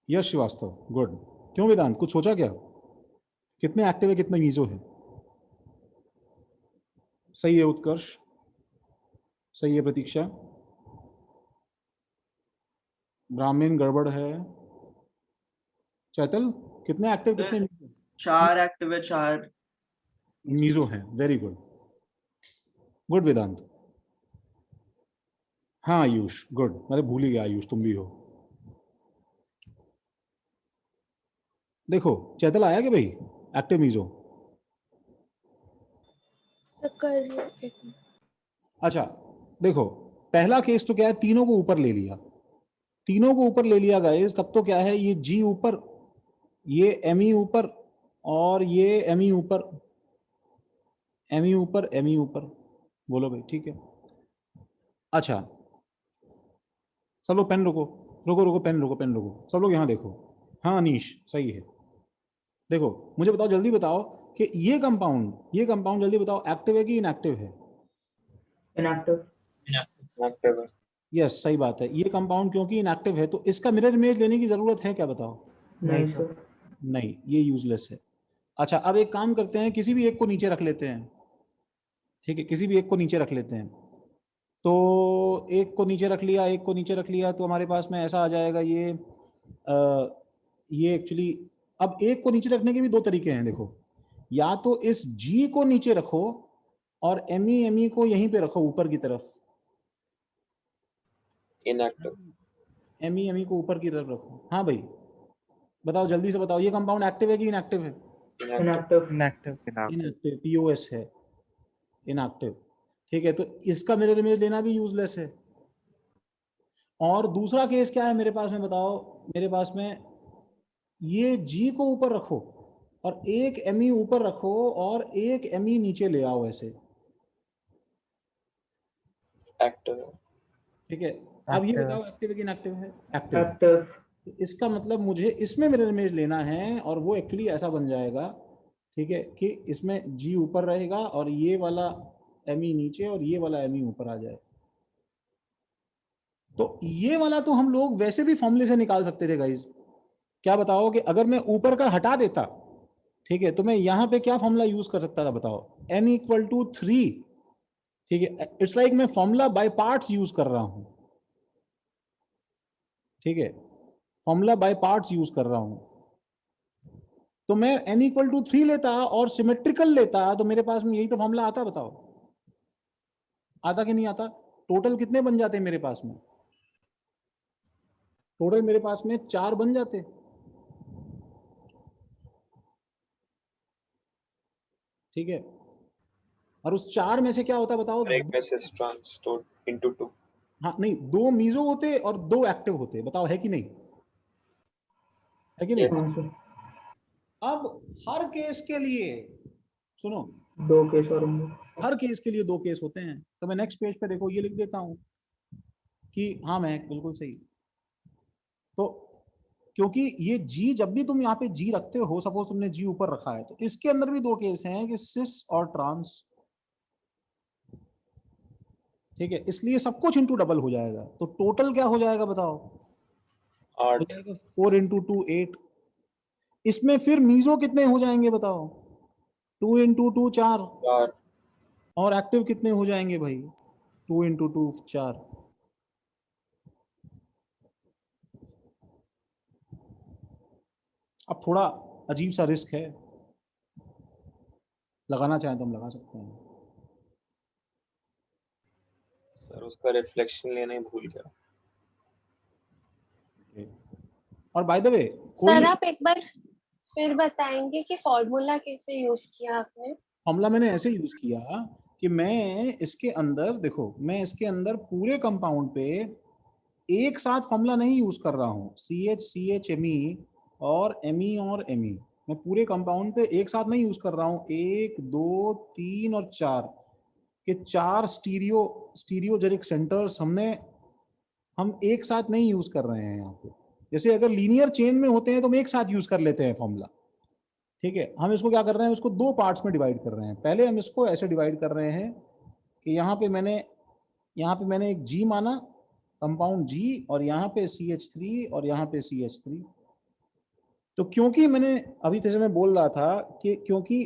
यश श्रीवास्तव, गुड। क्यों वेदांत, कुछ सोचा क्या? कितने एक्टिव है, कितने मीजो है? सही है उत्कर्ष, सही है प्रतीक्षा। ब्राह्मण गड़बड़ है। चैतल, कितने एक्टिव, कितने मीजो? 4 एक्टिव है, 4 मीजो है। वेरी गुड, गुड वेदांत। हाँ आयुष, गुड, मैंने भूल ही गया आयुष तुम भी हो। देखो चैतल आया कि भाई एक्टिव मीजो? अच्छा देखो, पहला केस तो क्या है, तीनों को ऊपर ले लिया, तीनों को ऊपर ले लिया गाइस, तब तो क्या है, ये जी ऊपर, ये एमई ऊपर, और ये एमई ऊपर, एमई ऊपर, एमई ऊपर। बोलो भाई, ठीक है। अच्छा सब लोग पेन रोको, रोको रोको, पेन रोको, पेन रोको, सब लोग यहाँ देखो। हाँ अनीश, सही है। देखो मुझे बताओ, जल्दी बताओ कि ये कंपाउंड जल्दी बताओ, एक्टिव है कि इनएक्टिव है? इनएक्टिव। इनएक्टिव है। यस सही बात है, ये कंपाउंड क्योंकि इनएक्टिव है तो इसका मिरर इमेज लेने की जरूरत है क्या, बताओ? नहीं सर। नहीं, ये यूजलेस है। अच्छा अब एक काम करते हैं, किसी भी एक को नीचे रख लेते हैं, ठीक है, किसी भी एक को नीचे रख लेते हैं। तो एक को नीचे रख लिया, एक को नीचे रख लिया, तो हमारे पास में ऐसा आ जाएगा ये एक्चुअली, अब एक को नीचे रखने के भी दो तरीके हैं, देखो, या तो इस G को नीचे रखो और ME को यहीं पे रखो ऊपर की तरफ, इनएक्टिव। ME को ऊपर की तरफ रखो। हाँ भाई बताओ, जल्दी से बताओ, ये कंपाउंड एक्टिव है कि इनएक्टिव है? इनएक्टिव। इनएक्टिव। इनएक्टिव, POS है, इनएक्टिव। ठीक है, तो इसका मिरर इमेज लेना भी यूजलेस है। और दूसरा केस क्या है मेरे पास में, बताओ? मेरे पास में ये G को ऊपर रखो और एक ME ऊपर रखो और एक ME नीचे ले आओ ऐसे, एक्टिव है। ठीक है। अब ये बताओ एक्टिव है कि इनएक्टिव है? एक्टिव। एक्टिव। इसका मतलब मुझे इसमें मिरर इमेज लेना है, और वो एक्चुअली ऐसा बन जाएगा, ठीक है, कि इसमें G ऊपर रहेगा और ये वाला ME नीचे और ये वाला ME ऊपर आ जाए। तो ये वाला तो हम लोग वैसे भी फॉर्मूले से निकाल सकते थे गाइज। क्या बताओ कि अगर मैं ऊपर का हटा देता, ठीक है, तो मैं यहां पे क्या फॉर्मूला यूज कर सकता था, बताओ? n = 3, ठीक है, इट्स लाइक मैं फॉर्मूला बाय पार्ट्स यूज कर रहा हूं, ठीक है, फॉर्मूला बाय पार्ट्स यूज कर रहा हूं। तो मैं n = 3 लेता और सिमेट्रिकल लेता, तो मेरे पास में यही तो फॉर्मूला आता, बताओ आता कि नहीं आता? टोटल कितने बन जाते मेरे पास में? टोटल मेरे पास में 4 बन जाते, ठीक है, और उस 4 में से क्या होता बताओ? एक में से ट्रांसपोर्ट इनटू 2। हाँ नहीं, 2 मीजो होते और 2 एक्टिव होते, बताओ है कि नहीं, है कि नहीं? हाँ सर। अब हर केस के लिए सुनो, 2 केस और होंगे। हर केस के लिए 2 केस होते हैं। तो मैं नेक्स्ट पेज पे देखो ये लिख देता हूं कि हाँ मैं बिल्कुल सही। तो क्योंकि ये G, जब भी तुम यहाँ पे G रखते हो, सपोज तुमने G ऊपर रखा है, तो इसके अंदर भी 2 केस हैं कि सिस और ट्रांस, ठीक है, इसलिए सब कुछ इंटू डबल हो जाएगा। तो टोटल क्या हो जाएगा बताओ? 8। हो जाएगा 4 × 2 8। इसमें फिर मीजो कितने हो जाएंगे बताओ? 2 × 2 4। 4। और एक्टिव कितने हो जाएंगे भाई? 2 × 2 4। अब थोड़ा अजीब सा रिस्क है, लगाना चाहें तो हम लगा सकते हैं। सर उसका रिफ्लेक्शन लेना ही भूल गया। और बाय द वे सर आप एक बार फिर बताएंगे कि फॉर्मूला कैसे यूज किया आपने? फॉर्मूला मैंने ऐसे यूज किया कि मैं इसके अंदर, देखो मैं इसके अंदर पूरे कंपाउंड पे एक साथ फॉर्मूला नहीं यूज कर रहा हूँ, CH और ME, मैं पूरे कंपाउंड पे एक साथ नहीं यूज कर रहा हूँ। 1 2 3 और 4 के 4 स्टीरियोजेनिक सेंटर्स हम एक साथ नहीं यूज कर रहे हैं यहाँ पे। जैसे अगर लीनियर चेन में होते हैं तो हम एक साथ यूज कर लेते हैं फॉर्मूला, ठीक है। हम इसको क्या कर रहे हैं, इसको 2 पार्ट्स में डिवाइड कर रहे हैं। पहले हम इसको ऐसे डिवाइड कर रहे हैं कि यहाँ पे मैंने एक G माना, कंपाउंड G, और यहाँ पे CH3 और यहाँ पे CH3, तो क्योंकि मैंने अभी जैसे मैं बोल रहा था कि क्योंकि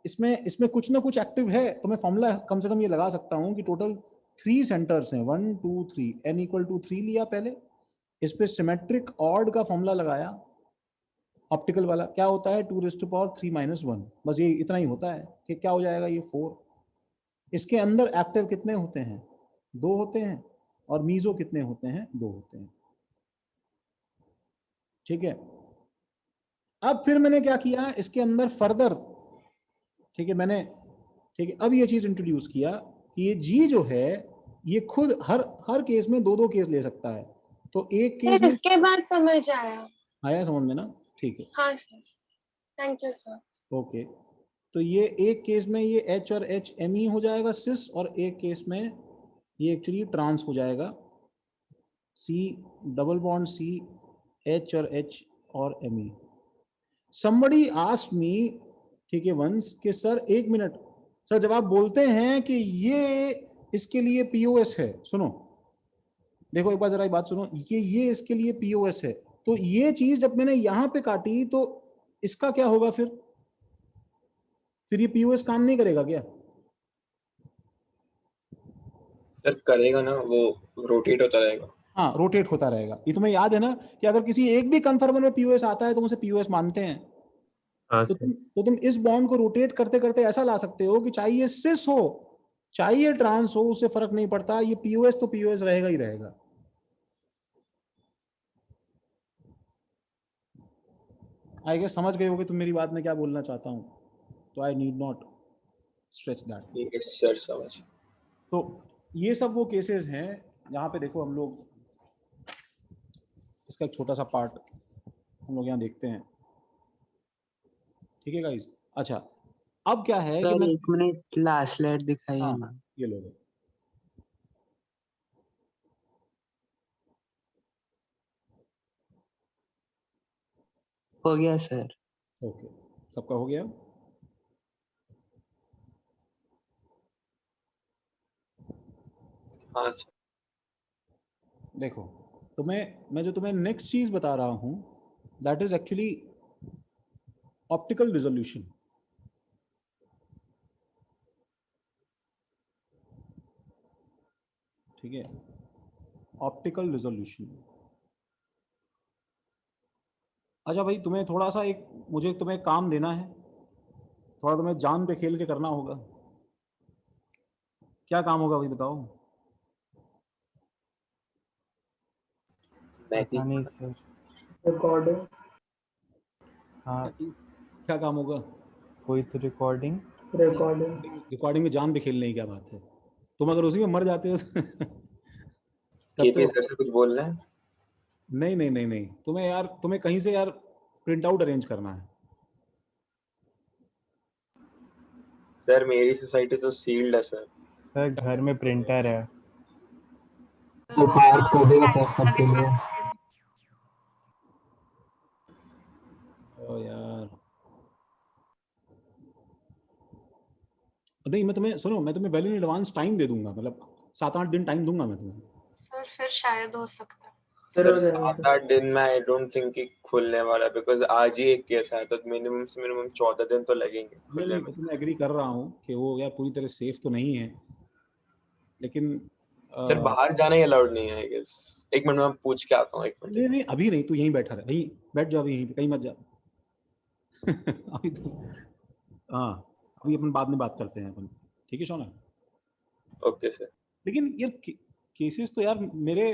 इसमें कुछ ना कुछ एक्टिव है, तो मैं फॉर्मूला कम से कम ये लगा सकता हूं कि टोटल 3 सेंटर्स हैं, 1 2 3, n इक्वल टू 3 लिया पहले, इस पे सिमेट्रिक ऑड का फॉर्मूला लगाया, ऑप्टिकल वाला क्या होता है 2⁻³ - 1, बस ये इतना ही होता है कि क्या हो जाएगा ये 4। इसके अंदर एक्टिव कितने होते हैं, 2 होते हैं, और मीजो कितने होते हैं, 2 होते हैं। ठीक है, अब फिर मैंने क्या किया इसके अंदर फर्दर, ठीक है, मैंने, ठीक है, अब ये चीज इंट्रोड्यूस किया कि ये जी जो है ये खुद हर केस में 2 केस ले सकता है। तो एक केस सर में इसके बाद समझ आया समझ में ना, ठीक है, हाँ sir, thank you sir. Okay. तो ये एक केस में ये H और H Me हो जाएगा सिस, और एक केस में ये एक्चुअली ट्रांस हो जाएगा C double bond C H और H और Me। somebody asked me, ठीक है, वंस कि सर 1 मिनट सर, जब आप बोलते हैं कि ये इसके लिए पीओएस है, सुनो देखो एक बार जरा बात सुनो, ये इसके लिए पीओएस है, तो ये चीज जब मैंने यहां पे काटी तो इसका क्या होगा फिर ये पीओएस काम नहीं करेगा क्या? सर करेगा ना, वो रोटेट होता रहेगा। हाँ, रोटेट होता रहेगा। ये तुम्हें याद है ना कि अगर किसी एक भी कन्फर्मर में पीओएस आता है तो उसे पीओएस मानते हैं। तो तुम इस बॉन्ड को रोटेट करते करते ऐसा ला सकते हो कि चाहे ये सिस हो चाहे ये ट्रांस हो, उससे फर्क नहीं पड़ता, ये पीओएस तो पीओएस रहेगा ही रहेगा। आई गेस समझ गए होगे तुम मेरी बात में क्या बोलना चाहता हूं, तो I need not stretch that. Yes sir, समझ। तो ये सब वो केसेस हैं जहां पे देखो हम लोग इसका एक छोटा सा पार्ट हम लोग यहाँ देखते हैं। ठीक है गाइस, अच्छा अब क्या है कि सर मैं 1 मिनट लास्ट स्लाइड दिखाइए हाँ, ना। ये लो हो गया सर। ओके, सबका हो गया। हाँ सर। देखो मैं जो तुम्हें नेक्स्ट चीज बता रहा हूं that is actually optical resolution. ठीक है, ऑप्टिकल रिजोल्यूशन। अच्छा भाई, तुम्हें थोड़ा सा मुझे तुम्हें काम देना है, थोड़ा तुम्हें जान पे खेल के करना होगा। क्या काम होगा भाई बताओ? पता नहीं सर। रिकॉर्डिंग। हाँ, क्या काम होगा? कोई तो रिकॉर्डिंग रिकॉर्डिंग में जान पे खेलने की क्या बात है? तुम अगर उसी में मर जाते हो केपी सर से कुछ बोलना है? नहीं, तुम्हें कहीं से यार प्रिंट आउट अरेंज करना है। सर मेरी सोसाइटी तो सील्ड है सर। सर घर में प्रिंटर है। तो फायर कर देगा सर सबके लिए। ओ यार, नहीं मैं तुम्हें वेल इन एडवांस टाइम दे दूंगा, मतलब 7-8 दिन टाइम दूंगा मैं तुम्हें। सर फिर शायद हो सकता है। सर 7-8 दिन में आई डोंट थिंक कि खुलने वाला, बिकॉज आज ही एक केस है, तो मिनिमम से मिनिमम 14 दिन तो लगेंगे खुलने में। मैं तुम्हें एग्री कर रहा हूँ कि वो यार पूरी तरह सेफ तो नहीं है, लेकिन सर बाहर जाना ही अलाउड नहीं है आई गेस। 1 मिनट में पूछ के आता हूँ, 1 मिनट। नहीं अभी नहीं, तू यहीं बैठा रहे, यहीं बैठ जाओ, यहीं पे कहीं मत जा। अभी तो हाँ, अभी अपन बाद में बात करते हैं अपन, ठीक है सोना? Okay sir. लेकिन यार केसेस तो यार मेरे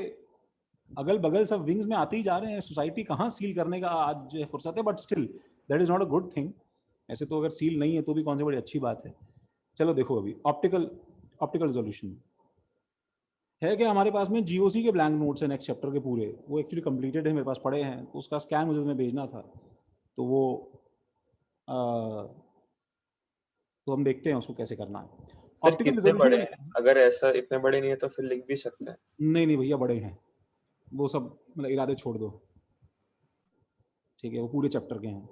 अगल बगल सब विंग्स में आते ही जा रहे हैं। सोसाइटी कहाँ सील करने का आज फुर्सत है, but still that is not a good thing. ऐसे तो अगर सील नहीं है तो भी कौन सी बड़ी अच्छी बात है। चलो देखो, अभी ऑप्टिकल रिजोल्यूशन है क्या हमारे पास में? जीओसी के ब्लैंक नोट्स हैं नेक्स्ट चैप्टर के पूरे, वो एक्चुअली कंप्लीटेड है, मेरे पास पड़े हैं, तो उसका स्कैन मुझे तुम्हें भेजना था, तो वो तो हम देखते हैं उसको कैसे करना है। सर कितने बड़े हैं? अगर ऐसा इतने बड़े नहीं है तो फिर लिख भी सकते हैं। नहीं भैया, बड़े हैं वो सब, मतलब इरादे छोड़ दो, ठीक है, वो पूरे चैप्टर के हैं।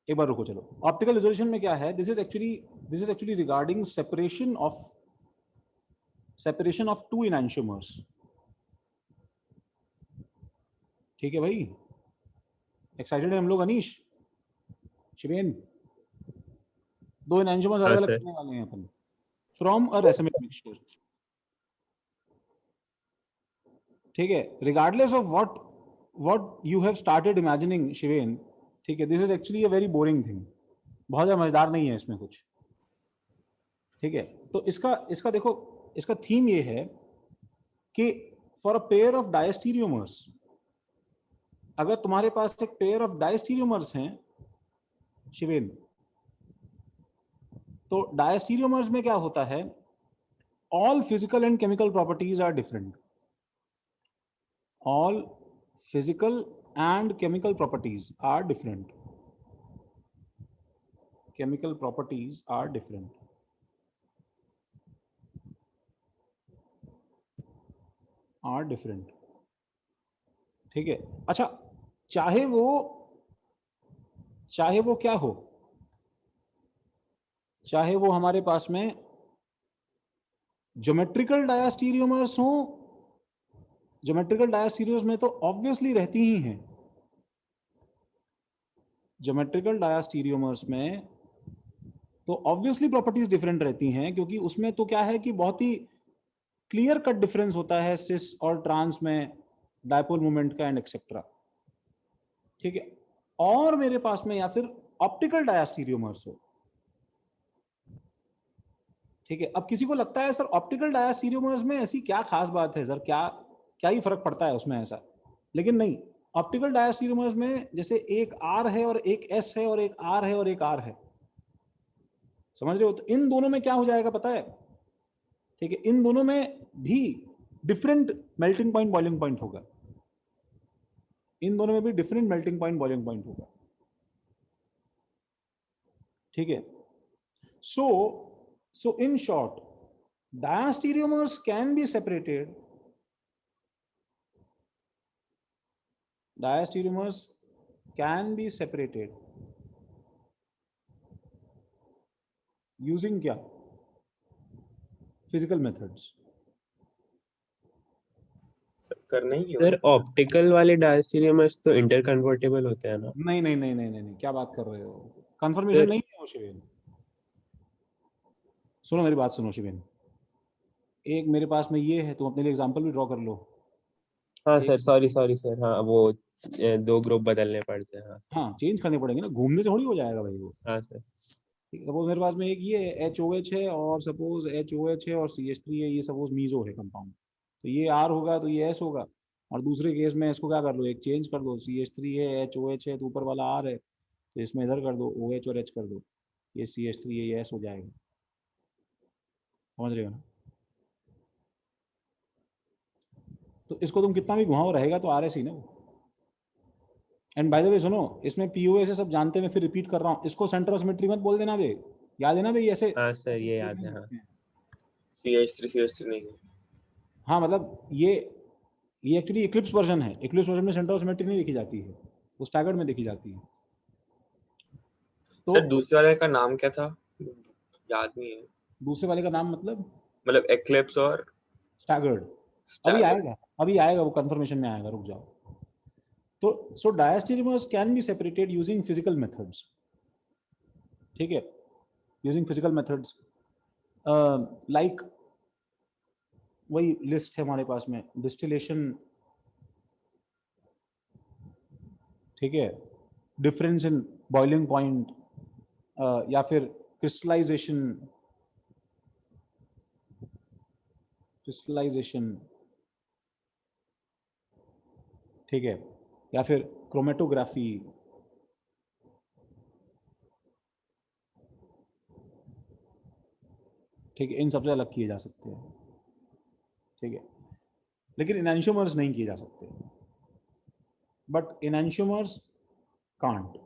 एक बार रुको, चलो ऑप्टिकल रिजोल्यूशन में क्या है? This is actually regarding separation of 2 enantiomers। ठीक है भाई, एक्साइटेड है हम लोग अनीश, शिवेन? दो एनांशियोमर्स हाँ अलग अलग सर। करने वाले हैं अपन फ्रॉम अ रेसिमिक मिक्सचर, ठीक है, regardless of what you have started imagining Shiven, ठीक है, this is actually a very boring thing, बहुत ज्यादा मजेदार नहीं है इसमें कुछ, ठीक है। तो इसका इसका देखो, इसका थीम ये है कि for a pair of diastereomers, अगर तुम्हारे पास एक पेयर ऑफ डायस्टीरियोमर्स हैं शिवेन, तो डायस्टीरियोमर्स में क्या होता है, all physical and chemical properties are different, all physical and chemical properties are different, chemical properties are different, are different, ठीक है। अच्छा, चाहे वो क्या हो, चाहे वो हमारे पास में ज्योमेट्रिकल डायस्टीरियोमर्स हो, ज्योमेट्रिकल डायस्टीरियोमर्स में तो ऑब्वियसली रहती ही हैं, ज्योमेट्रिकल डायस्टीरियोमर्स में तो ऑब्वियसली प्रॉपर्टीज डिफरेंट रहती हैं, क्योंकि उसमें तो क्या है कि बहुत ही क्लियर कट डिफरेंस होता है सिस और ट्रांस में, डायपोल मोमेंट का एंड एक्सेट्रा, ठीक है। और मेरे पास में या फिर ऑप्टिकल डायस्टीरियोमर्स हो, ठीक है। अब किसी को लगता है सर ऑप्टिकल डायस्टीरियोमर्स में ऐसी क्या खास बात है सर, क्या क्या ही फर्क पड़ता है उसमें ऐसा, लेकिन नहीं, ऑप्टिकल डायस्टीरियोमर्स में जैसे एक आर है और एक एस है और एक आर है और एक आर है, समझ रहे हो? तो इन दोनों में क्या हो जाएगा पता है, ठीक है, इन दोनों में भी different melting point boiling point होगा, इन दोनों में भी different melting point boiling point होगा, ठीक है। So in short, diastereomers can be separated. Diastereomers can be separated using क्या? Physical methods. करना ही सर ऑप्टिकल वाले डायस्टीरियोमर्स तो इंटरकन्वर्टेबल होते हैं ना? नहीं नहीं नहीं नहीं नहीं, क्या बात कर रहे हो, कंफर्मेशन नहीं है वो शिवेन। सुनो मेरी बात सुनो शिवेन, एक मेरे पास में ये है, तुम अपने लिए एग्जांपल भी ड्रॉ कर लो। हाँ सर, सॉरी सर, हाँ वो दो ग्रुप बदलने पड़ते हैं। हाँ चेंज करने पड़ेंगे ना, घूमने से थोड़ी हो जाएगा भाई वो। हाँ सर। सपोज मेरे पास में एक ये HOH है और सपोज HOH है और CH3 है, ये सपोज मीजो है कंपाउंड, तो ये R होगा तो ये S होगा, और दूसरे केस में इसको क्या कर लो, एक चेंज कर दो, CH3 है HOH है तो ऊपर वाला R है, तो इसमें इधर कर दो OH और H कर दो, ये CH3 है ये S हो जाएगा, समझ रहे हो ना? तो इसको तुम कितना भी घुमाओ रहेगा तो RS ही ना वो। एंड बाय द वे सुनो, इसमें POA से सब जानते हैं, मैं फिर रिपीट कर रहा हूँ, इसको सेंटर ऑफ सिमेट्री मत बोल देना बे, याद है ना भाई ऐसे। हाँ सर ये याद है। हाँ CH3 नहीं है। हाँ मतलब ये एक्चुअली इक्लिप्स वर्जन है, इक्लिप्स वर्जन में सेंटर ऑफ सिमेट्री नहीं लिखी जाती है, वो स्टैगर्ड में देखी जाती है। तो सर दूसरे वाले का नाम क्या था, याद नहीं है। दूसरे वाले का नाम मतलब एक्लिप्स और स्टैगर्ड, अभी आएगा वो कंफर्मेशन में आएगा, रुक जाओ। तो so diastereomers can be separated using physical methods, ठीक है, यूजिंग फिजिकल मेथड्स, लाइक वही लिस्ट है हमारे पास में, डिस्टिलेशन, ठीक है, डिफरेंस इन बॉइलिंग पॉइंट, या फिर क्रिस्टलाइजेशन, ठीक है, या फिर क्रोमेटोग्राफी, ठीक है, इन सबसे अलग किए जा सकते हैं, ठीक है, लेकिन एनांशियोमर्स नहीं किए जा सकते, but enantiomers can't,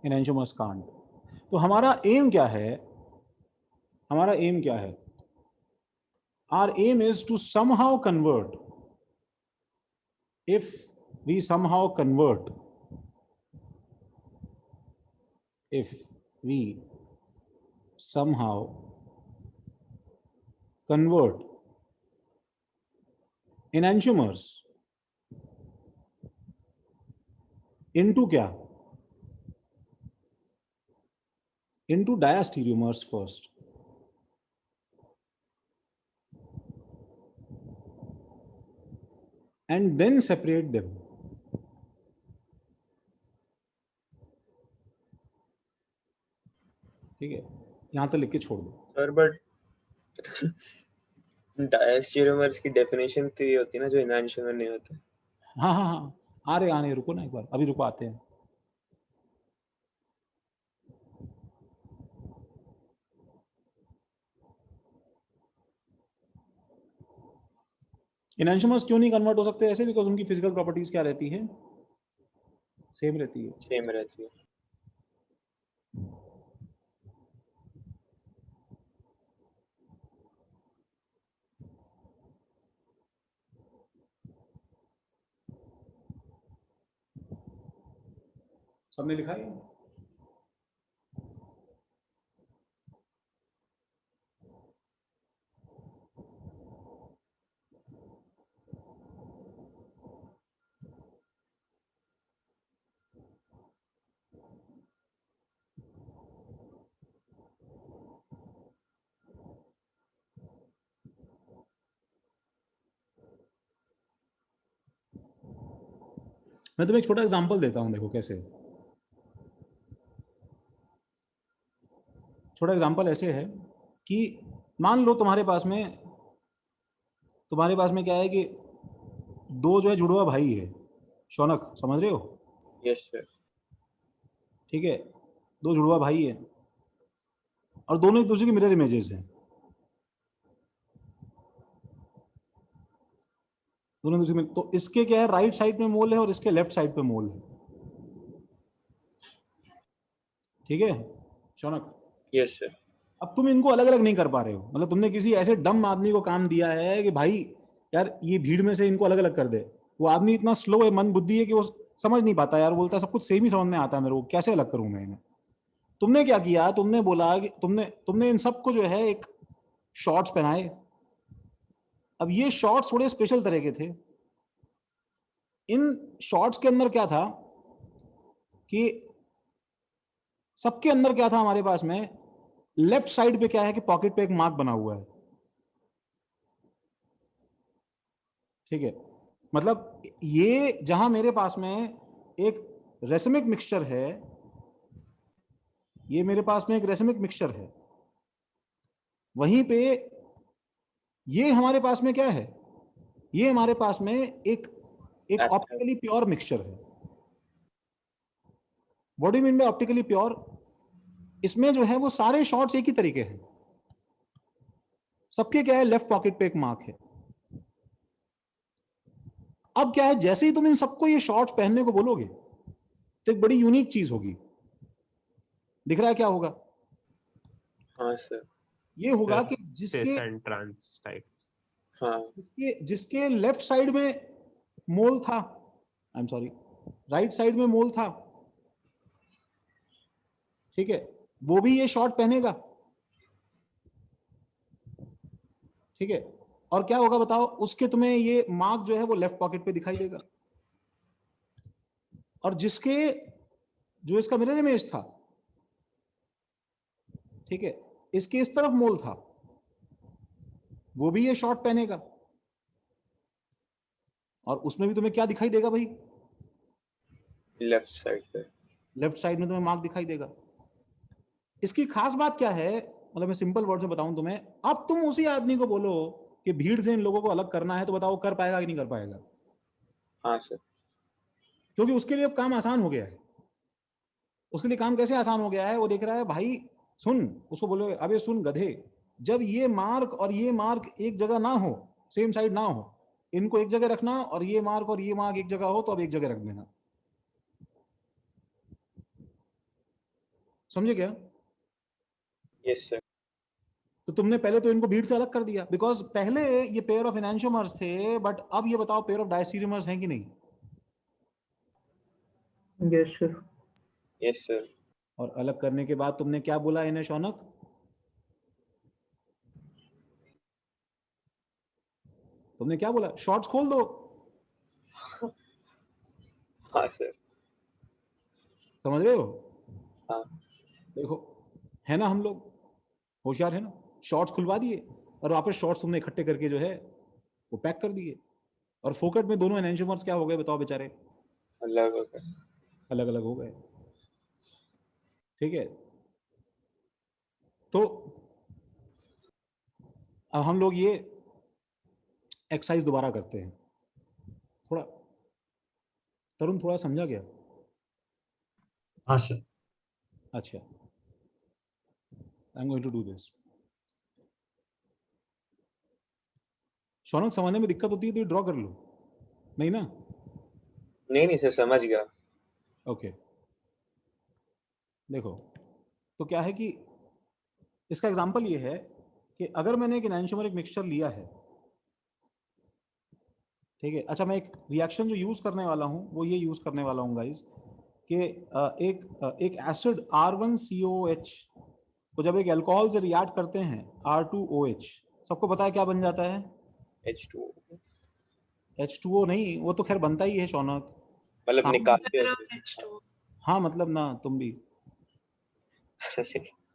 enantiomers can't. तो हमारा एम क्या है, हमारा एम क्या है, our aim is to somehow convert, if we somehow convert, if we somehow convert enantiomers into क्या, into diastereomers first. And then separate them. ठीक है, यहां तक लिख के छोड़ दो सर बट डायस्टेरियोमर्स की डेफिनेशन तो ये होती है ना जो एनांशियोमर नहीं होते। हाँ हाँ हाँ, आ रहे रुको ना एक बार, अभी रुको आते हैं। एनांशियोमर्स क्यों नहीं कन्वर्ट हो सकते ऐसे? बिकॉज उनकी फिजिकल प्रॉपर्टीज क्या रहती है? सेम रहती है। सेम रहती है। सबने लिखा है? मैं तुम्हें एक छोटा एग्जांपल देता हूं, देखो कैसे। छोटा एग्जांपल ऐसे है कि मान लो तुम्हारे पास में क्या है कि दो जो है जुड़वा भाई है। शौनक समझ रहे हो? Yes sir. ठीक है, दो जुड़वा भाई है और दोनों एक दूसरे की मिरर इमेजेस हैं। दोनों दूसरे में, तो इसके क्या है, राइट साइड में मोल है और इसके लेफ्ट साइड पे मोल है। ठीक है शौनक? Yes sir. अब तुम इनको अलग अलग नहीं कर पा रहे हो, मतलब तुमने किसी ऐसे डम आदमी को काम दिया है कि भाई यार ये भीड़ में से इनको अलग अलग कर दे। वो आदमी इतना स्लो है, मन बुद्धि है कि वो समझ नहीं पाता यार, बोलता है सब कुछ सेम ही समझ में आता है मेरे को, कैसे अलग करूं मैं इन्हें। तुमने क्या किया, तुमने बोला कि तुमने इन सबको जो है एक शॉर्ट्स पहनाए। अब ये शॉर्ट्स थोड़े स्पेशल तरह के थे। इन शॉर्ट्स के अंदर क्या था कि सबके अंदर क्या था हमारे पास में, लेफ्ट साइड पे क्या है कि पॉकेट पे एक मार्क बना हुआ है। ठीक है, मतलब ये जहां मेरे पास में एक रेसमिक मिक्सचर है, ये मेरे पास में एक रेसमिक मिक्सचर है, वहीं पे ये हमारे पास में क्या है, ये हमारे पास में एक ऑप्टिकली प्योर मिक्सचर है। What do you mean by optically pure? इसमें जो है वो सारे शॉर्ट्स एक ही तरीके हैं, सबके क्या है, लेफ्ट पॉकेट पे एक मार्क है। अब क्या है, जैसे ही तुम इन सबको ये शॉर्ट्स पहनने को बोलोगे तो एक बड़ी यूनिक चीज होगी। दिख रहा है क्या होगा? हाँ सर। ये होगा कि सिस एंड ट्रांस टाइप। हाँ। जिसके लेफ्ट साइड में मोल था, I am sorry, right side में मोल था, ठीक है, वो भी ये शॉर्ट पहनेगा। ठीक है, और क्या होगा बताओ, उसके तुम्हें ये मार्क जो है वो लेफ्ट पॉकेट पे दिखाई देगा। और जिसके जो इसका मिरर इमेज था, ठीक है, इसके इस तरफ मोल था, वो भी ये शॉर्ट पहनेगा और उसमें भी तुम्हें क्या दिखाई देगा भाई? लेफ्ट साइड पे, लेफ्ट साइड में तुम्हें मार्क दिखाई देगा। इसकी खास बात क्या है, मतलब मैं सिंपल वर्ड में बताऊं तुम्हें, अब तुम उसी आदमी को बोलो कि भीड़ से इन लोगों को अलग करना है, तो बताओ कर पाएगा कि नहीं कर पाएगा? हाँ सर। क्योंकि उसके लिए अब काम आसान हो गया है। उसके लिए काम कैसे आसान हो गया है, वो देख रहा है भाई सुन, उसको बोलो अबे सुन गधे, जब ये मार्क और ये मार्क एक जगह ना हो, सेम साइड ना हो, इनको एक जगह रखना, और ये मार्क एक जगह हो तो अब एक जगह रख देना। समझे क्या? Yes sir. तो तुमने पहले तो इनको भीड़ से अलग कर दिया, बिकॉज पहले ये पेयर ऑफ एनांशियोमर्स थे, बट अब ये बताओ पेयर ऑफ डायस्टेरियोमर्स हैं कि नहीं? Yes sir. Yes sir. और अलग करने के बाद तुमने क्या बोला इन्हें शौनक? तुमने क्या बोला, शॉर्ट्स खोल दो। हाँ सर। समझ रहे हो? हाँ। देखो है ना, हम लोग होशियार है ना, शॉर्ट्स खुलवा दिए और वापस शॉर्ट्स तुमने इकट्ठे करके जो है वो पैक कर दिए, और फोकट में दोनों एनेंशियोमर्स क्या हो गए बताओ बेचारे, अलग हो गए। अलग अलग हो गए। ठीक है, तो अब हम लोग ये एक्सरसाइज दोबारा करते हैं। थोड़ा तरुण थोड़ा समझा गया? हाँ सर। अच्छा, I am going to do this. Shaunak समझने में दिक्कत होती है तो ड्रॉ कर लो, नहीं ना? नहीं सर, समझ गया। ओके देखो, तो क्या है कि इसका एग्जांपल ये है कि अगर मैंने एक एनांशियोमेरिक मिक्सचर लिया है, ठीक है, अच्छा मैं एक रिएक्शन जो यूज करने वाला हूं वो ये यूज करने वाला हूं गाइस कि एक एसिड R1COH को जब एक अल्कोहल से रिएक्ट करते हैं R2OH, सबको पता है क्या बन जाता है? H2O। H2O नहीं, वो तो खैर बनता ही है शौनक, मतलब हाँ, निकालते हैं। हाँ मतलब ना तुम भी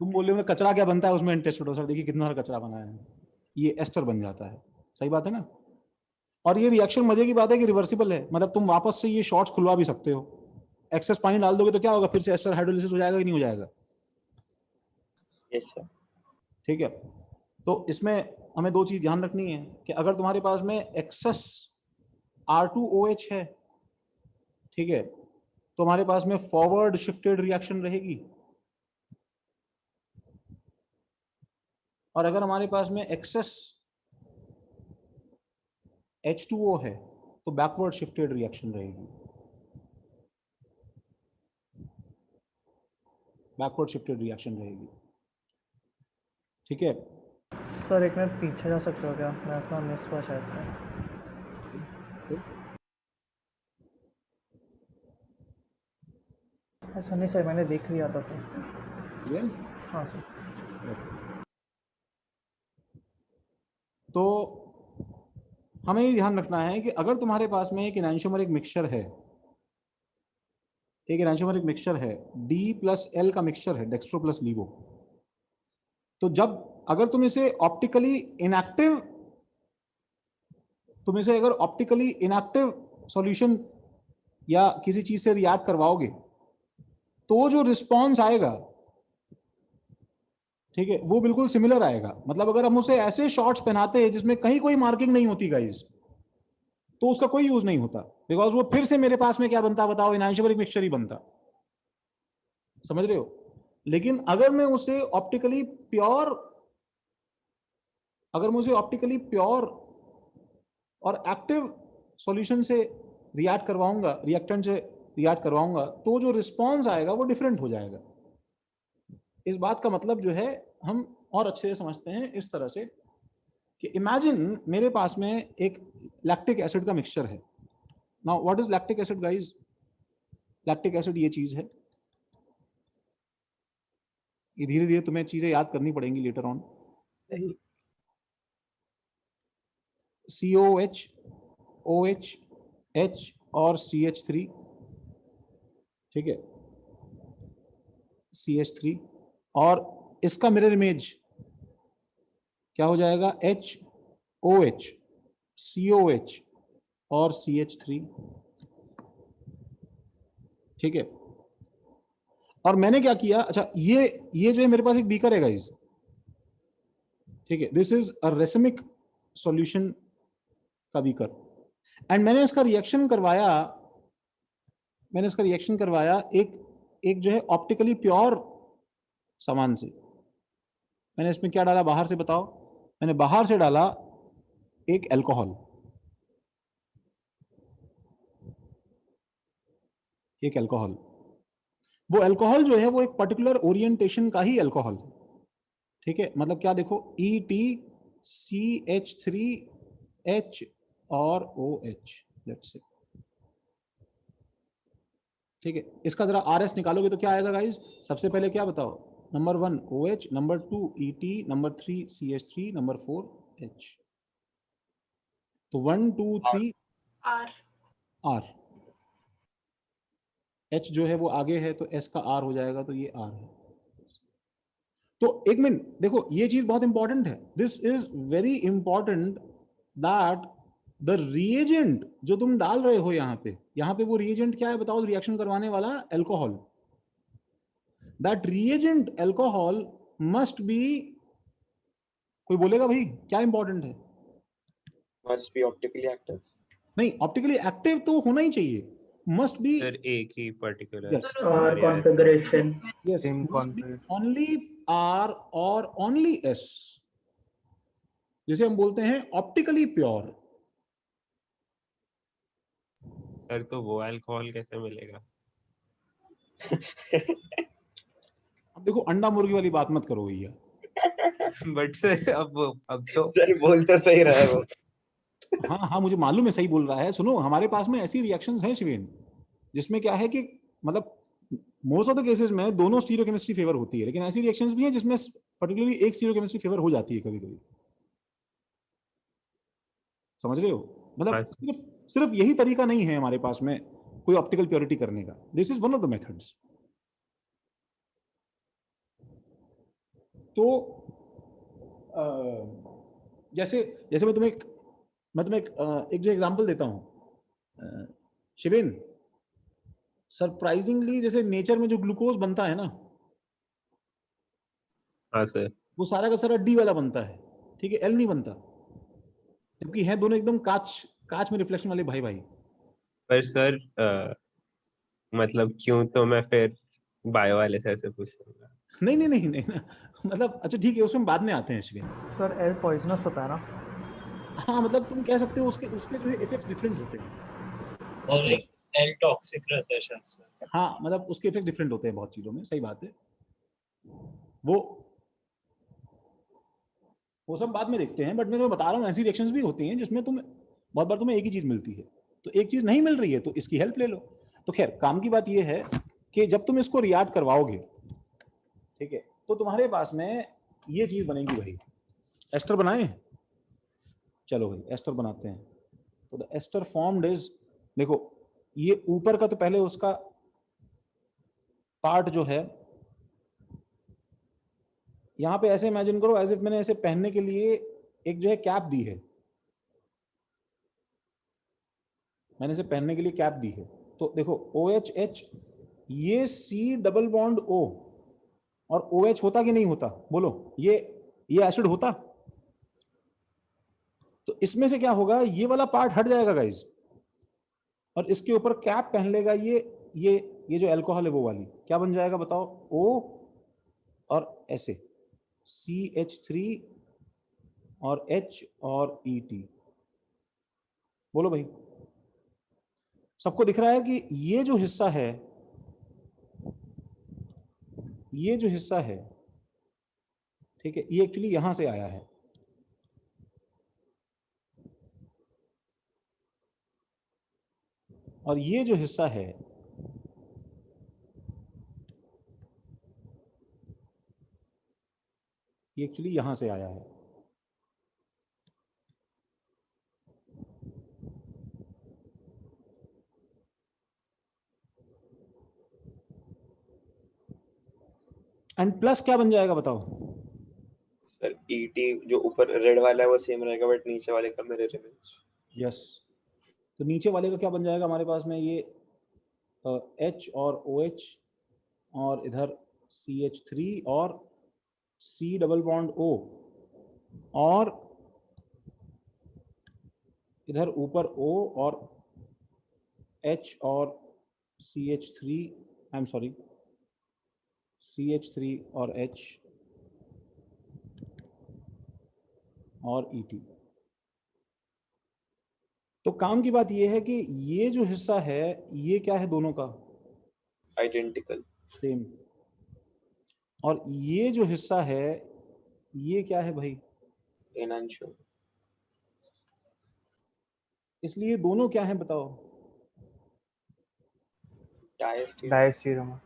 तुम बोल रहे हो कचरा क्या बनता है उसमें, टेस्टोस्टेरोन, देखिए कितना सारा कचरा बना है, ये एस्टर बन जाता है। सही बात है ना? और ये रिएक्शन मजे की बात है कि रिवर्सिबल है, मतलब तुम वापस से ये शॉर्ट्स खुलवा भी सकते हो। एक्सेस पानी डाल दोगे तो क्या होगा, फिर से एस्टर हाइड्रोलिसिस हो जाएगा कि नहीं हो जाएगा? Yes sir. ठीक है, तो इसमें हमें दो चीज ध्यान रखनी है कि अगर तुम्हारे पास में एक्सेस R2OH है, ठीक है, तो हमारे पास में फॉरवर्ड शिफ्टेड रिएक्शन रहेगी, और अगर हमारे पास में एक्सेस H2O है तो बैकवर्ड शिफ्टेड रिएक्शन रहेगी, बैकवर्ड शिफ्टेड रिएक्शन रहेगी। ठीक है सर एक मिनट पीछे जा सकते हो क्या, मैं थोड़ा मिस हुआ शायद से। ऐसा नहीं सर, मैंने देख लिया था सर। ये हाँ सर। तो हमें ये ध्यान रखना है कि अगर तुम्हारे पास में एक एनांशियोमेरिक मिक्सचर है, एक एनांशियोमेरिक मिक्सचर है, D+L का मिक्सचर है, डेक्स्ट्रो प्लस लीवो, तो जब अगर तुम इसे ऑप्टिकली इनएक्टिव, तुम इसे अगर ऑप्टिकली इनएक्टिव सॉल्यूशन या किसी चीज से रिएक्ट करवाओगे तो जो रिस्पॉन्स आएगा, ठीक है, वो बिल्कुल सिमिलर आएगा। मतलब अगर हम उसे ऐसे शॉर्ट्स पहनाते हैं जिसमें कहीं कोई मार्किंग नहीं होती गाइस, तो उसका कोई यूज नहीं होता, बिकॉज वो फिर से मेरे पास में क्या बनता बताओ, एनांशियोमेरिक मिक्सचर ही बनता। समझ रहे हो? लेकिन अगर मैं उसे ऑप्टिकली प्योर, अगर मैं उसे ऑप्टिकली प्योर और एक्टिव सॉल्यूशन से रिएक्ट करवाऊंगा, रिएक्टेंट से रिएक्ट करवाऊंगा, तो जो रिस्पॉन्स आएगा वो डिफरेंट हो जाएगा। इस बात का मतलब जो है हम और अच्छे से समझते हैं इस तरह से कि इमेजिन मेरे पास में एक लैक्टिक एसिड का मिक्सचर है। Now what is lactic acid guys? Lactic acid ये चीज है, ये धीरे धीरे तुम्हें चीजें याद करनी पड़ेंगी later on. COH, OH, H और CH3, ठीक है, CH3, और इसका मिरर इमेज क्या हो जाएगा, HOH, COH और CH3, ठीक है। और मैंने क्या किया, अच्छा ये जो है मेरे पास एक बीकर है गाइस, ठीक है, this is a racemic solution का बीकर, एंड मैंने इसका रिएक्शन करवाया एक जो है ऑप्टिकली प्योर सामान से। मैंने इसमें क्या डाला बाहर से बताओ? मैंने बाहर से डाला एक अल्कोहल, एक अल्कोहल। वो अल्कोहल जो है वो एक पर्टिकुलर ओरिएंटेशन का ही अल्कोहल है, ठीक है। मतलब क्या देखो, ETCH3H और OH, लेट्स से, ठीक है। इसका जरा RS निकालोगे तो क्या आएगा गाइस? सबसे पहले क्या बताओ, number 1 OH, number 2 ET, number 3 CH3, number 4 H। तो 1 2 3 आर R, H जो है वो आगे है तो S का R हो जाएगा, तो ये R है। तो एक मिनट देखो, ये चीज बहुत इंपॉर्टेंट है। This is very important that the reagent जो तुम डाल रहे हो यहाँ पे वो रिएजेंट क्या है बताओ? रिएक्शन करवाने वाला alcohol. That reagent alcohol must be, कोई बोलेगा भाई क्या इंपॉर्टेंट है? Must be optically active. नहीं, ऑप्टिकली एक्टिव तो होना ही चाहिए, मस्ट बी सर एक ही particular Yes. R configuration. yes, Same must be configuration. only R or only S, जिसे हम बोलते हैं ऑप्टिकली प्योर। सर तो वो अल्कोहल कैसे मिलेगा? अब देखो, अंडा मुर्गी वाली बात मत करो भैया। बट सर अब तो सर बोल तो सही रहा है वो। हाँ हाँ, मुझे मालूम है सही बोल रहा है। सुनो, हमारे पास में ऐसी रिएक्शंस हैं शिवेन, जिसमें क्या है कि मतलब मोस्ट ऑफ द केसेस में दोनों स्टीरियोकेमिस्ट्री फेवर होती है, लेकिन ऐसी रिएक्शंस भी हैं जिसमें पर्टिकुलरली एक स्टीरियोकेमिस्ट्री फेवर हो जाती है कभी कभी। समझ रहे हो? मतलब हाँ। सिर्फ यही तरीका नहीं है हमारे पास में कोई ऑप्टिकल प्योरिटी करने का। This is one of the methods. तो जैसे जैसे मैं तुम्हें एक जो एग्जांपल देता हूं शिवेन, सरप्राइजिंगली जैसे नेचर में जो ग्लूकोज बनता है ना, हाँ सर। वो सारा का सारा डी वाला बनता है, ठीक है, एल नहीं बनता, जबकि हैं दोनों एकदम कांच में रिफ्लेक्शन वाले भाई भाई। पर सर मतलब क्यों, तो मैं फिर बायो वाले सर से पूछूंगा। नहीं नहीं नहीं नहीं ना, मतलब अच्छा ठीक है, उसमें बाद में आते हैं शिवेन। सर एल पॉइजनस होता है ना? हाँ, मतलब तुम कह सकते हो उसके जो है इफेक्ट्स डिफरेंट होते हैं। और एल टॉक्सिक रहता है शायद से। हाँ, मतलब उसके इफेक्ट डिफरेंट होते हैं बहुत चीजों में, सही बात है। वो सब बाद में देखते हैं, बट मैं तुम्हें बता रहा हूँ ऐसी रिएक्शंस भी होती हैं जिसमें बहुत बार तुम्हें एक ही चीज मिलती है, तो एक चीज नहीं मिल रही है तो इसकी हेल्प ले लो। तो खैर, काम की बात यह है कि जब तुम इसको रिएक्ट करवाओगे, ठीक है, तो तुम्हारे पास में ये चीज बनेगी भाई। एस्टर बनाए, चलो भाई एस्टर बनाते हैं। तो द एस्टर फॉर्म्ड इज, देखो ये ऊपर का तो पहले उसका पार्ट जो है, यहां पे ऐसे इमेजिन करो एज इफ मैंने ऐसे पहनने के लिए एक जो है कैप दी है, मैंने इसे पहनने के लिए कैप दी है। तो देखो OH ये C डबल बॉन्ड O, और OH होता कि नहीं होता बोलो? ये एसिड होता। तो इसमें से क्या होगा, ये वाला पार्ट हट जाएगा गाइज, और इसके ऊपर कैप पहन लेगा ये जो अल्कोहल है वो वाली, क्या बन जाएगा बताओ? O और ऐसे CH3 और H और ET। बोलो भाई, सबको दिख रहा है कि ये जो हिस्सा है, ठीक है, ये एक्चुअली यहां से आया है। और ये जो हिस्सा है, ये एक्चुअली यहां से आया है। एंड प्लस क्या बन जाएगा बताओ? सर ET जो ऊपर रेड वाला है वो सेम रहेगा, बट नीचे वाले का मिरर इमेज। यस, तो नीचे वाले का क्या बन जाएगा हमारे पास में? ये H और OH, और इधर CH3 और C डबल बॉन्ड O, और इधर ऊपर O और H और CH3, I am sorry, CH3 और H और ET। तो काम की बात यह है कि ये जो हिस्सा है ये क्या है दोनों का? Identical, same. और ये जो हिस्सा है ये क्या है भाई? एनांशो। इसलिए दोनों क्या है बताओ? डायस्टीरियमर।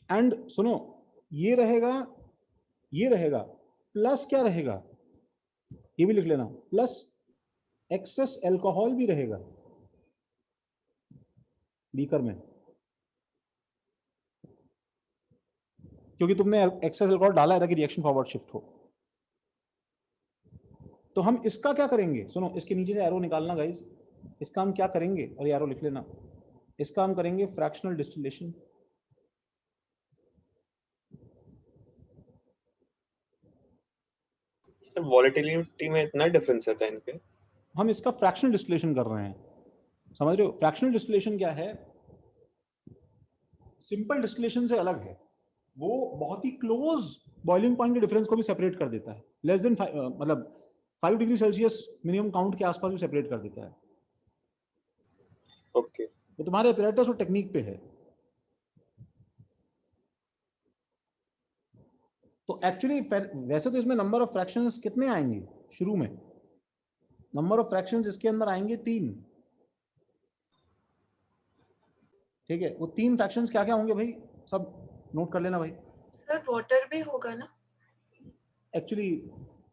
एंड सुनो, ये रहेगा प्लस क्या रहेगा? ये भी लिख लेना, प्लस एक्सेस एल्कोहल भी रहेगा बीकर में, क्योंकि तुमने एक्सेस एल्कोहल डाला है ताकि रिएक्शन फॉरवर्ड शिफ्ट हो। तो हम इसका क्या करेंगे, सुनो, इसके नीचे से एरो निकालना गाइस, इसका हम क्या करेंगे, और एरो लिख लेना, इसका हम करेंगे फ्रैक्शनल डिस्टिलेशन। वॉलेटिलिटी में इतना डिफरेंस है इनके? हम इसका फ्रैक्शनल डिस्टिलेशन कर रहे हैं, समझ रहे हो? फ्रैक्शनल डिस्टिलेशन क्या है, सिंपल डिस्टिलेशन से अलग है, वो बहुत ही क्लोज बॉइलिंग पॉइंट के डिफरेंस को भी सेपरेट कर देता है, लेस देन मतलब 5 डिग्री सेल्सियस मिनिमम काउंट के आसपास भी सेपरेट कर देता है। ओके, तो तुम्हारे अपैरेटस और टेक्निक पे है। तो एक्चुअली वैसे तो इसमें नंबर ऑफ फ्रैक्शंस कितने आएंगे शुरू में, नंबर ऑफ फ्रैक्शंस इसके अंदर आएंगे 3, ठीक है? वो 3 फ्रैक्शंस क्या क्या होंगे भाई, सब नोट कर लेना भाई। सर वाटर भी होगा ना? एक्चुअली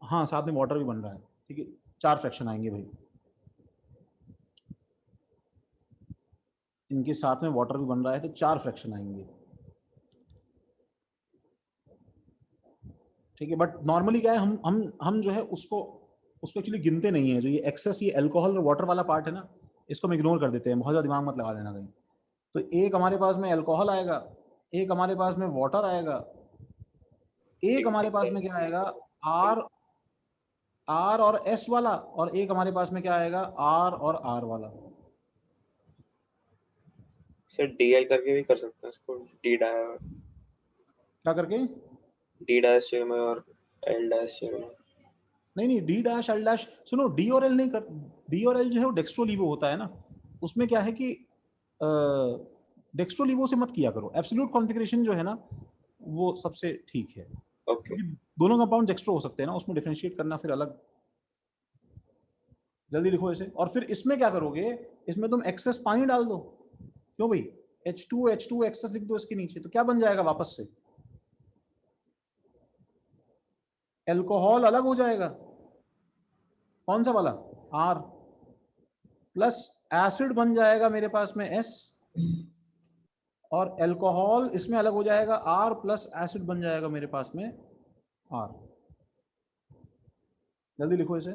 हाँ, साथ में वाटर भी बन रहा है, ठीक है? 4 फ्रैक्शन आएंगे भाई, इनके साथ में वाटर भी बन रहा है, तो 4 फ्रैक्शन आएंगे, ठीक है? बट नॉर्मली क्या है, हम जो है उसको एक्चुअली गिनते नहीं है, जो ये एक्सेस, ये अल्कोहल और वाटर वाला पार्ट है ना, इसको हम इग्नोर कर देते हैं, बहुत ज़्यादा दिमाग मत लगा देना कहीं। तो एक हमारे पास में अल्कोहल आएगा, एक हमारे पास में वाटर आएगा, एक हमारे पास में क्या आएगा, आर और एस वाला, और एक हमारे पास में क्या आएगा, आर और आर वाला। सर DI करके भी कर सकते हैं इसको, डी डाई, क्या करके? डी डाई में और एल डाई में। नहीं, डी डैश एल डैश, सुनो, डी और एल नहीं कर, डी और एल जो है वो डेक्स्ट्रोलीवो होता है ना, उसमें क्या है कि डेक्स्ट्रोलीवो से मत किया करो, एब्सोल्यूट कॉन्फ़िगरेशन जो है ना वो सबसे ठीक है। ओके, दोनों कंपाउंड डेक्स्ट्रो हो सकते हैं ना, उसमें डिफरेंशिएट करना फिर अलग। जल्दी लिखो इसे, और फिर इसमें क्या करोगे, इसमें तुम एक्सेस पानी डाल दो, क्यों भाई, H2 एक्सेस लिख दो इसके नीचे, तो क्या बन जाएगा वापस से, एल्कोहल अलग हो जाएगा, कौन सा वाला, R, प्लस एसिड बन जाएगा मेरे पास में S, और एल्कोहल इसमें अलग हो जाएगा, R प्लस एसिड बन जाएगा मेरे पास में R। जल्दी लिखो इसे।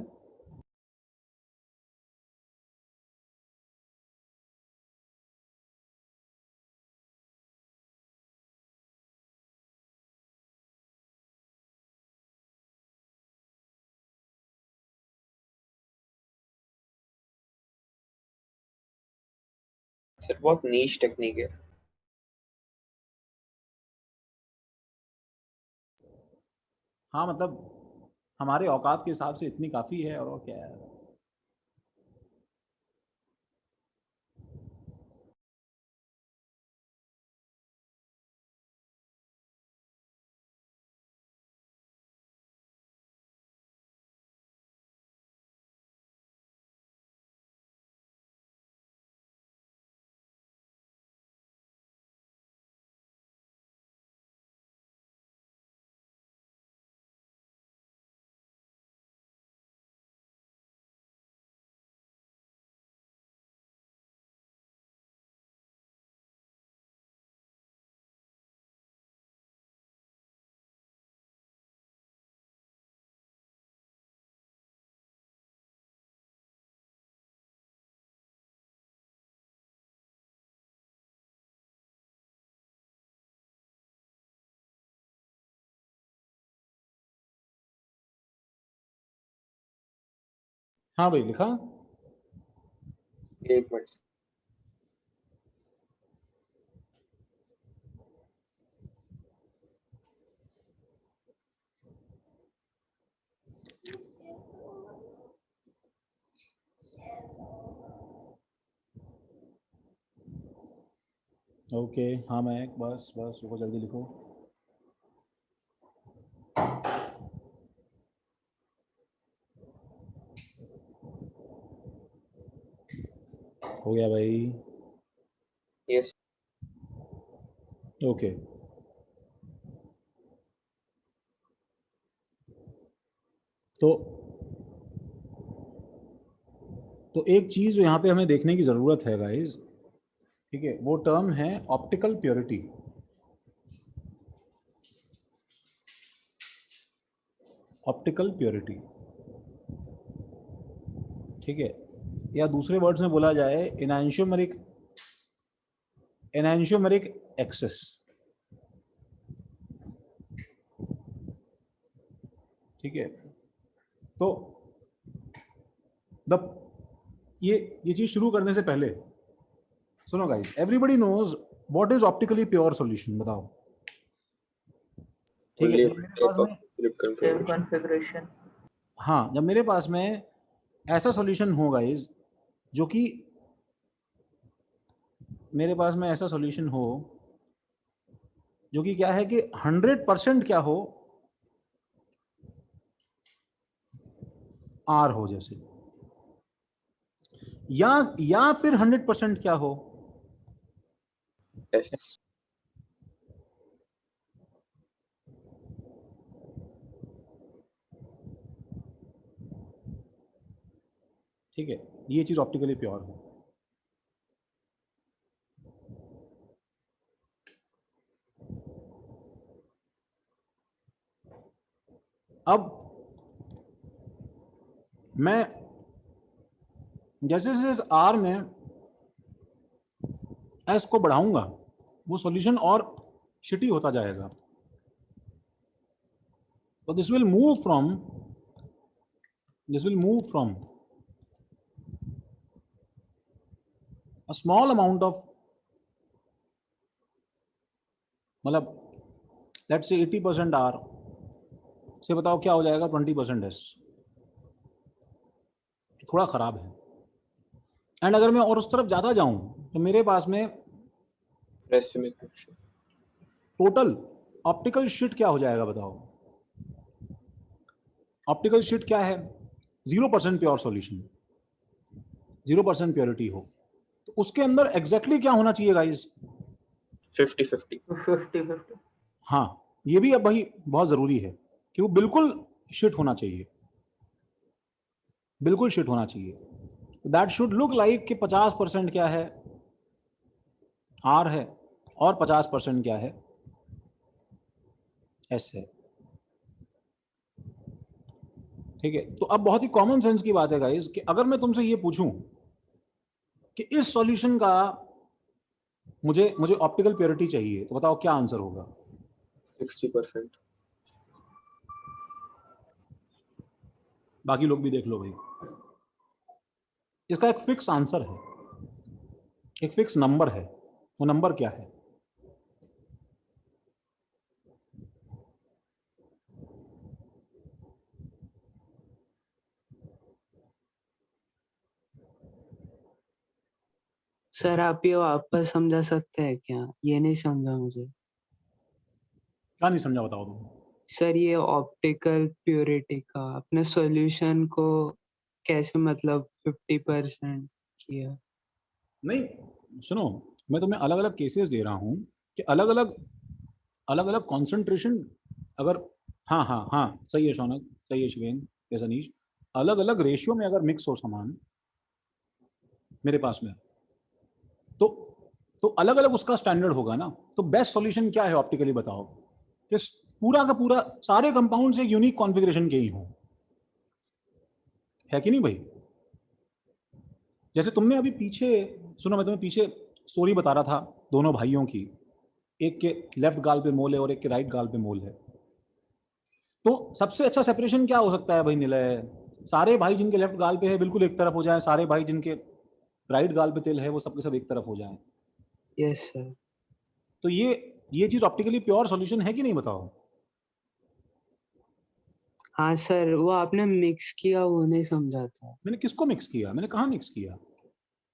सर बहुत नीश टेक्निक है। हाँ मतलब हमारे औकात के हिसाब से इतनी काफ़ी है, और क्या है। हाँ भाई, लिखा? एक मिनट। ओके, हाँ मैं बस रुको, जल्दी लिखो। हो गया भाई? यस। ओके, तो तो एक चीज जो यहाँ पे हमें देखने की जरूरत है गाइस, ठीक है, वो टर्म है ऑप्टिकल प्योरिटी। ऑप्टिकल प्योरिटी, ठीक है, या दूसरे वर्ड्स में बोला जाए एनांशियोमेरिक एक्सेस, ठीक है। तो ये चीज शुरू करने से पहले सुनो guys, everybody knows what is optically pure solution, बताओ। ठीक है, जब मेरे पास में सेम कॉन्फ़िगरेशन, हाँ, जब मेरे पास में ऐसा सॉल्यूशन हो गाइस, जो कि मेरे पास में ऐसा सॉल्यूशन हो जो कि क्या है कि 100% क्या हो, आर हो जैसे, या फिर 100% क्या हो, एस। ठीक है, ये चीज ऑप्टिकली प्योर है। अब मैं जैसे जैसे आर में एस को बढ़ाऊंगा, वो सॉल्यूशन और शिटी होता जाएगा। तो this will move from a small amount of, मतलब let's say 80% R से बताओ क्या हो जाएगा 20% S, थोड़ा खराब है। एंड अगर मैं और उस तरफ ज्यादा जाऊं तो मेरे पास में टोटल ऑप्टिकल शिट क्या हो जाएगा, बताओ। ऑप्टिकल शिट क्या है, 0% प्योर सॉल्यूशन, 0% प्योरिटी हो, तो उसके अंदर एग्जैक्टली क्या होना चाहिए गाइस, 50-50। हाँ, ये भी अब भाई बहुत जरूरी है कि वो बिल्कुल शिट होना चाहिए, बिल्कुल शिट होना चाहिए। दैट शुड लुक लाइक कि 50% क्या है, आर है, और 50% क्या है, एस है। ठीक है, तो अब बहुत ही कॉमन सेंस की बात है गाइस कि अगर मैं तुमसे ये पूछूं कि इस सॉल्यूशन का मुझे ऑप्टिकल प्योरिटी चाहिए, तो बताओ क्या आंसर होगा, 60%। बाकी लोग भी देख लो भाई, इसका एक फिक्स आंसर है, एक फिक्स नंबर है। वो नंबर क्या है, सर आप ये वापस समझा सकते हैं क्या? ये नहीं समझा मुझे। क्या नहीं समझा, बताओ तुम। सर ये ऑप्टिकल प्योरिटी का अपने सॉल्यूशन को कैसे मतलब 50% किया? नहीं सुनो, मैं तुम्हें अलग अलग केसेस दे रहा हूं कि अलग अलग कॉन्सेंट्रेशन, अगर हाँ हाँ हाँ सही है शौनक, सही है शिवेन, जैसा नीश, अलग अलग रेशियो में अगर मिक्स हो सामान मेरे पास में, तो अलग अलग उसका स्टैंडर्ड होगा ना। तो बेस्ट सॉल्यूशन क्या है ऑप्टिकली, बताओ, कि पूरा का पूरा सारे कंपाउंड से यूनिक कॉन्फ़िगरेशन के ही हो, है कि नहीं भाई। जैसे तुमने अभी पीछे सुनो, मैं तुम्हें पीछे स्टोरी बता रहा था दोनों भाइयों की, एक के लेफ्ट गाल पे मोल है और एक के राइट गाल पे मोल है। तो सबसे अच्छा सेपरेशन क्या हो सकता है भाई निलय, सारे भाई जिनके लेफ्ट गाल पे है बिल्कुल एक तरफ हो जाए, सारे भाई जिनके राइट गाल पे तिल है वो सबके सब एक तरफ हो जाए। Yes sir. तो ये चीज ऑप्टिकली प्योर सॉल्यूशन है कि नहीं, बताओ। हाँ सर, वो आपने मिक्स किया वो नहीं समझा था। मैंने किसको मिक्स किया, मैंने कहाँ मिक्स किया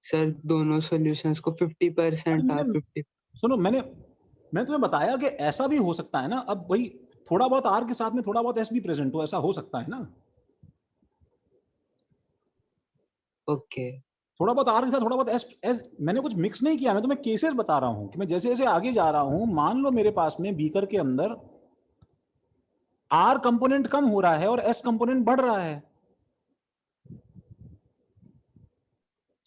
सर दोनों सॉल्यूशंस को 50% आर 50। सुनो, मैं तुम्हें बताया कि ऐसा भी हो सकता है ना। अब भाई थोड़ा बहुत आर के साथ में थोड़ा बहुत एस भी प्रेजेंट हो, ऐसा हो सकता है ना। ओके। थोड़ा बहुत आर के साथ थोड़ा बहुत एस मैंने कुछ मिक्स नहीं किया, मैं तुम्हें केसेस बता रहा हूं कि मैं जैसे जैसे आगे जा रहा हूं, मान लो मेरे पास में बीकर के अंदर आर कंपोनेंट कम हो रहा है और एस कंपोनेंट बढ़ रहा है,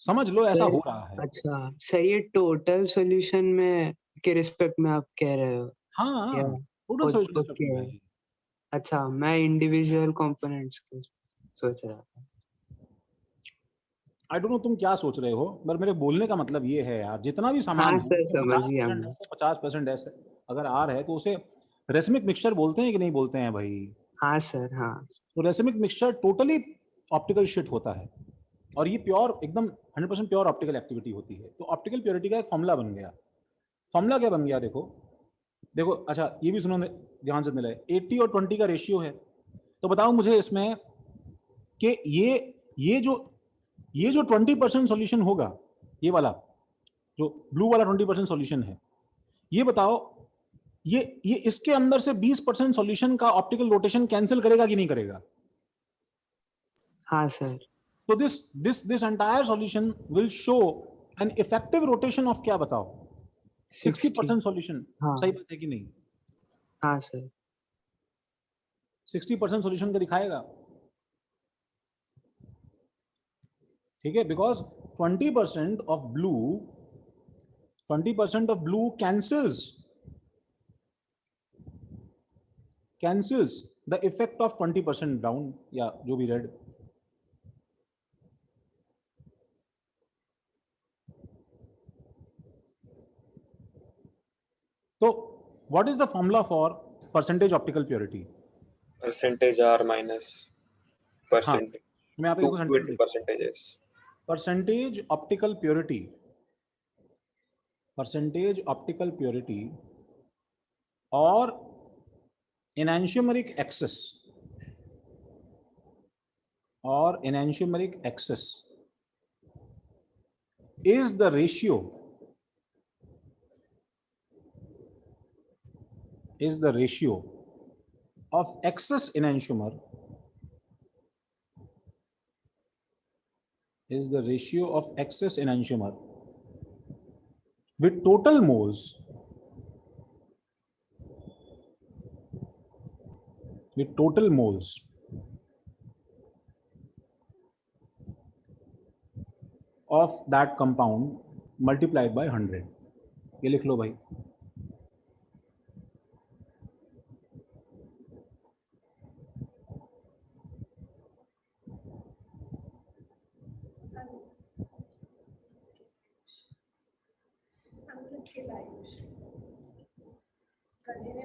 समझ लो ऐसा सर, हो रहा है। अच्छा सर, ये टोटल सॉल्यूशन में के रिस्पेक्ट में आप कह रहे हो? हाँ या टोटल सॉल्यूशन ओके, भाई। अच्छा मैं इंडिविजुअल कंपोनेंट्स के सोच रहा था। आई डोंट नो तुम क्या सोच रहे हो, पर मेरे बोलने का मतलब ये है यार, जितना भी सामान हाँ है सर, समझ गया 50% मैं। ऐसे 50% ऐसे अगर आर है तो उसे रेसमिक मिक्सचर बोलते हैं कि नहीं बोलते हैं भाई? हाँ सर, हाँ। तो racemic mixture totally optical shit होता है, और ये प्योर एकदम 100% प्योर ऑप्टिकल एक्टिविटी होती है। तो ऑप्टिकल प्योरिटी का एक फॉर्मूला बन गया। फॉर्मूला क्या बन गया देखो, देखो अच्छा ये भी सुनो ध्यान से मिले, 80 और 20 का रेशियो है। तो बताओ मुझे इसमें कि ये जो 20% सॉल्यूशन होगा, ये वाला जो ब्लू वाला 20% सॉल्यूशन है, ये बताओ ये इसके अंदर से 20% सॉल्यूशन का ऑप्टिकल रोटेशन कैंसिल करेगा कि नहीं करेगा? हाँ सर। तो this entire solution will show an effective rotation of क्या बताओ, 60% सॉल्यूशन। हाँ। सही बात है कि नहीं? हाँ सर। 60% सॉल्यूशन का दिखाएगा, ठीक है, because 20% of blue, 20% of blue cancels the effect of 20% brown या जो भी रेड। तो what is the formula for percentage optical purity? percentage R minus percentage. मैं यहाँ पे देखो 20 percentages. percentage optical purity, percentage optical purity और enantiomeric excess, और enantiomeric excess is the ratio of excess enantiomer, is the ratio of excess enantiomer with total moles, of that compound multiplied by 100। ये लिख लो भाई।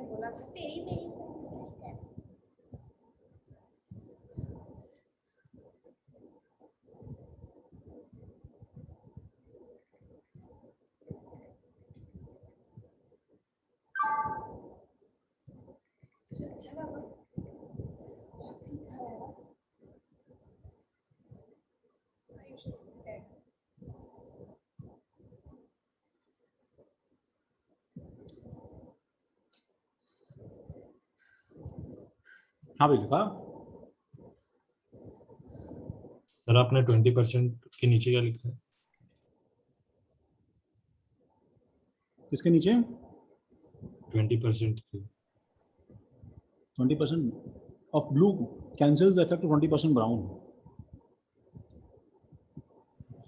बोला था तेरी हाँ भाई लिखा सर आपने 20% के नीचे क्या लिखा है? किसके नीचे? 20% के। 20% of blue cancels the effect of 20% brown।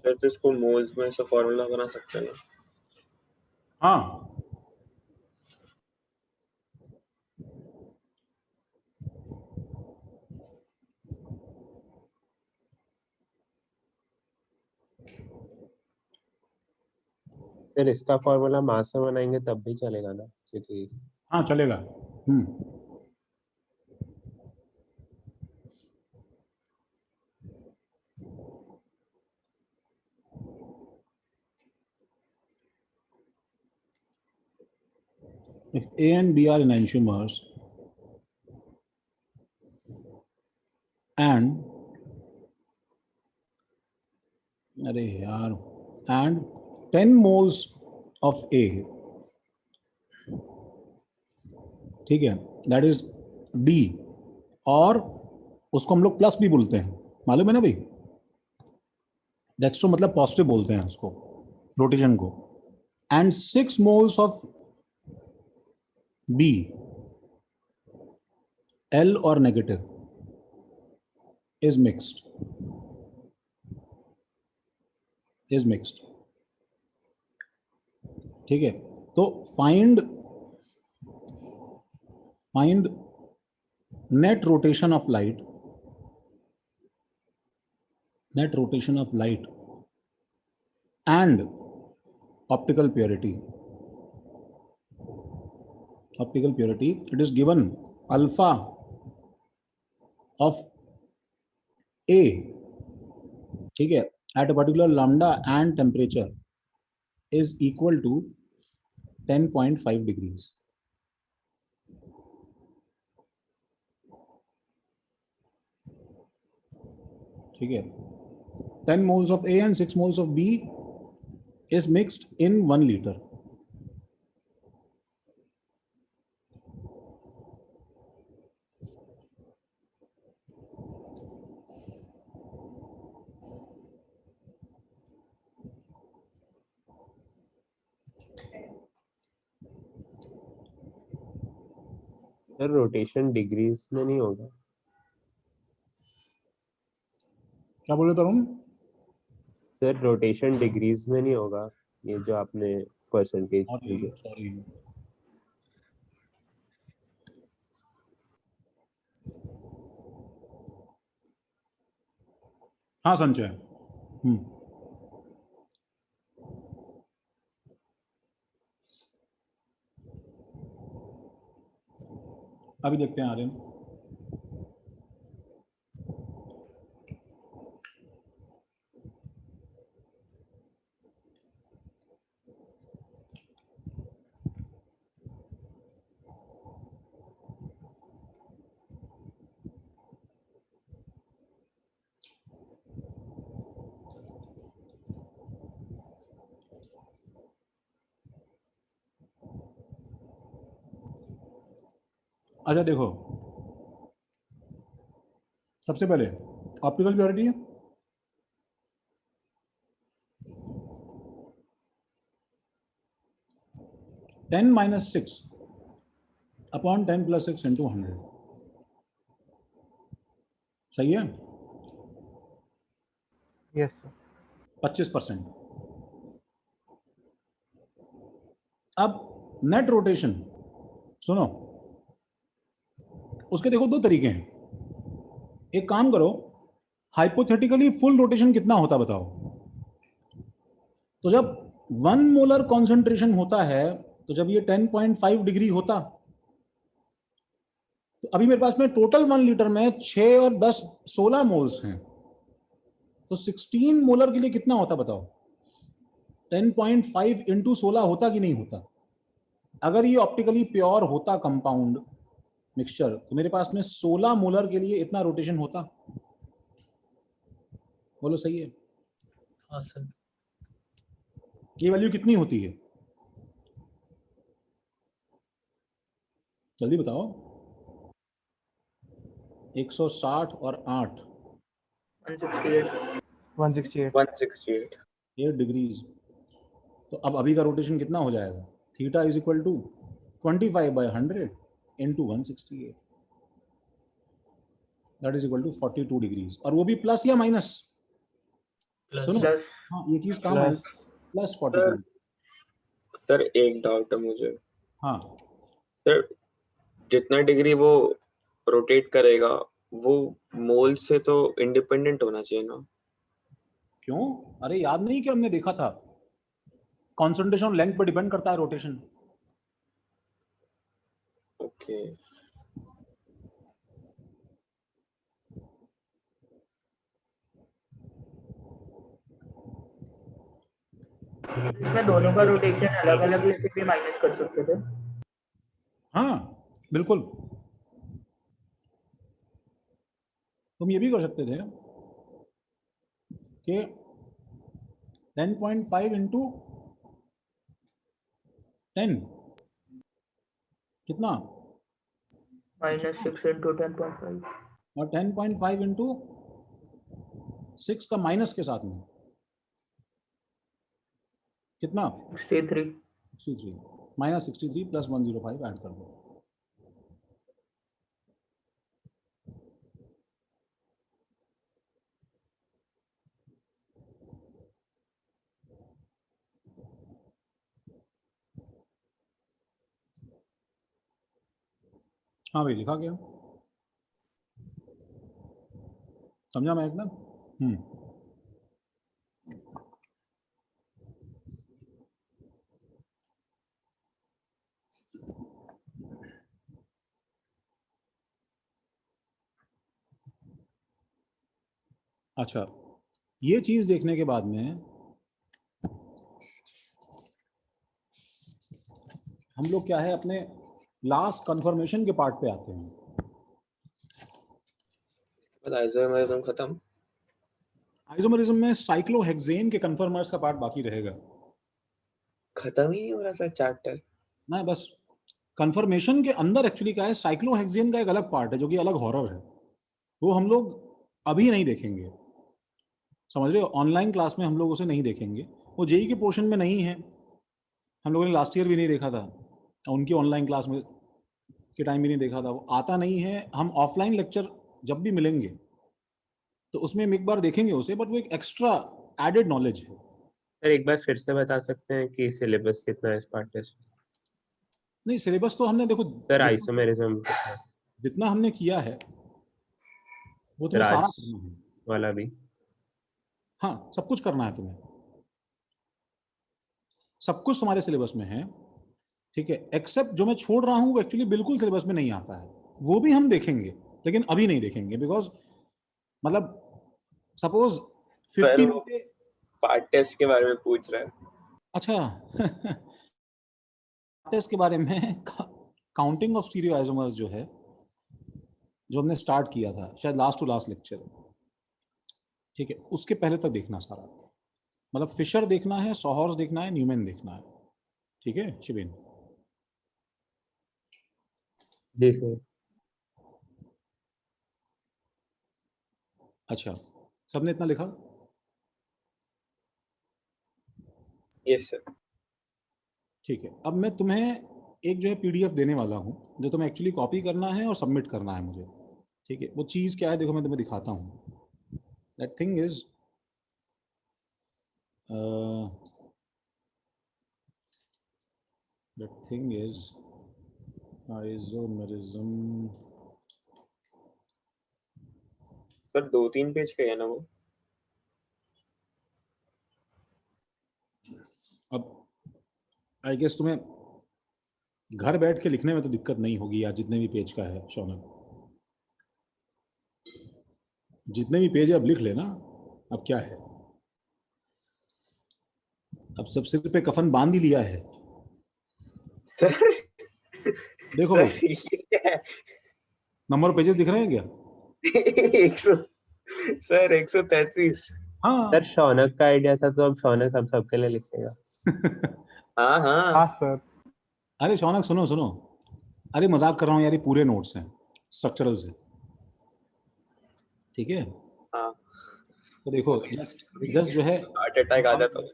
Sir तो इसको मोल्स में से फॉर्मूला बना सकते हैं ना? हाँ सर इसका फॉर्मूला मास में बनाएंगे तब भी चलेगा ना, क्योंकि हाँ चलेगा। If A and B are enantiomers and अरे यार and 10 moles of A, ठीक है, that is D, और उसको हम लोग प्लस भी बोलते हैं, मालूम है ना भाई? डेक्स्ट्रो मतलब पॉजिटिव बोलते हैं उसको, रोटेशन को। And 6 moles of B, L और negative, is mixed। Is mixed. ठीक है, तो find net rotation of light and optical purity. It is given alpha of A, ठीक है, at a particular lambda and temperature is equal to 10.5 degrees. ठीक है, 10 moles of A and 6 moles of B is mixed in 1 liter. Sir rotation degrees में नहीं होगा? क्या बोले तरुण? Sir rotation degrees में नहीं होगा, ये जो आपने परसेंटेज सॉरी, हाँ संचय। अभी देखते हैं आर्यन। अच्छा देखो, सबसे पहले ऑप्टिकल प्योरिटी है, ten minus six upon 10 plus 6 into 100, सही है? Yes sir. 25%। अब नेट रोटेशन सुनो, उसके देखो दो तरीके हैं। एक काम करो, हाइपोथेटिकली फुल रोटेशन कितना होता बताओ। तो जब 1 मोलर कॉन्सेंट्रेशन होता है, तो जब ये 10.5 डिग्री होता, तो अभी मेरे पास में टोटल 1 लीटर में 6 और 10 16 मोल्स हैं, तो 16 मोलर के लिए कितना होता बताओ? 10.5 इंटू 16 होता कि नहीं होता? अगर ये ऑप्टिकली प्योर होता कंपाउंड मिक्सचर, तो मेरे पास में 16 मोलर के लिए इतना रोटेशन होता। बोलो सही है? हाँ सर। ये वैल्यू कितनी होती है जल्दी बताओ? 160 और 8 168 8 डिग्रीज। तो अब अभी का रोटेशन कितना हो जाएगा? Theta is equal to 25/100 into 168, that is equal to 42 degrees. और वो भी प्लस या माइनस? सुनो, हाँ ये चीज काम आई, प्लस 42। सर एक डाउट है मुझे। हाँ सर, जितना डिग्री वो रोटेट करेगा वो मोल से तो इंडिपेंडेंट होना चाहिए ना? क्यों? अरे याद नहीं कि हमने देखा था, कॉन्सेंट्रेशन लेंथ पर डिपेंड करता है रोटेशन। ओके। इसमें दोनों का रोटेशन अलग अलग लेके भी माइनस कर सकते थे। हाँ बिल्कुल, तुम ये भी कर सकते थे कि 10.5 इंटू 10 कितना? -6 इंटू 10.5 और 10.5 इंटू 6 का माइनस के साथ में कितना? 63 माइनस 63 प्लस 105 ऐड कर दो। हाँ भाई लिखा गया, समझा मैं एकदम। अच्छा, ये चीज देखने के बाद में हम लोग क्या है अपने लास्ट कंफर्मेशन के पार्ट पे आते हैं। आइसोमरिज्म खत्म। आइसोमरिज्म में साइक्लोहेक्सेन के कंफर्मर्स का पार्ट बाकी रहेगा। खत्म ही नहीं हो रहा सर चैप्टर। ना बस कंफर्मेशन के अंदर एक्चुअली क्या है, साइक्लोहेक्सेन का एक अलग पार्ट है जो कि अलग हॉरर है, वो हम लोग अभी नहीं देखेंगे, समझ रहे हो। ऑनलाइन क्लास में हम लोग उसे नहीं देखेंगे, वो जेई के पोर्शन में नहीं है, हम लोगों ने लास्ट ईयर भी नहीं देखा था, उनकी ऑनलाइन क्लास में के टाइम भी नहीं देखा था, वो आता नहीं है। हम ऑफलाइन लेक्चर जब भी मिलेंगे तो उसमें हम एक बार देखेंगे उसे, बट वो एक एक्स्ट्रा एडेड नॉलेज है। सर एक बार फिर से बता सकते हैं कि सिलेबस कितना है इस पार्ट टेस्ट? नहीं सिलेबस तो हमने देखो सर आइसोमेरिज्म जितना हमने किया है वो तुम्हें सारा करना है वाला भी। हाँ सब कुछ करना है तुम्हें, सब कुछ तुम्हारे सिलेबस में है, ठीक है। एक्सेप्ट जो मैं छोड़ रहा हूँ वो एक्चुअली बिल्कुल सिलेबस में नहीं आता है, वो भी हम देखेंगे लेकिन अभी नहीं देखेंगे, बिकॉज मतलब सपोज 50 में से पार्ट टेस्ट के बारे में पूछ रहा है। अच्छा टेस्ट के बारे में काउंटिंग ऑफ स्टीरियो आइसोमर्स जो है, जो हमने स्टार्ट किया था शायद लास्ट टू लास्ट लेक्चर, ठीक है, उसके पहले तक देखना सारा, मतलब फिशर देखना है, सोहर्स देखना है, न्यूमैन देखना है, ठीक है शिवेन? जी सर। अच्छा सबने इतना लिखा? Yes sir. ठीक है, अब मैं तुम्हें एक जो है पीडीएफ देने वाला हूं जो तुम्हें एक्चुअली कॉपी करना है और सबमिट करना है मुझे, ठीक है। वो चीज़ क्या है देखो मैं तुम्हें दिखाता हूं। That thing is isomerism. Sir 2-3 page का है ना वो? अब आई गेस तुम्हें घर बैठ के लिखने में तो दिक्कत नहीं होगी यार, जितने भी पेज का है शौनक, जितने भी पेज है अब लिख लेना। अब क्या है, अब सब सिर पे कफन बांध ही लिया है। सर देखो सर, नंबर ऑफ पेजेस दिख रहे हैं क्या? 100 सर 133। हाँ सर शौनक का आइडिया था तो अब शौनक हम सबके लिए लिखेगा। हाँ हाँ हाँ सर। अरे शौनक सुनो सुनो, अरे मजाक कर रहा हूँ यार, ये पूरे नोट्स हैं स्ट्रक्चरल से, ठीक है। हाँ तो देखो जस्ट जो है हार्ट अटैक आ जाता है।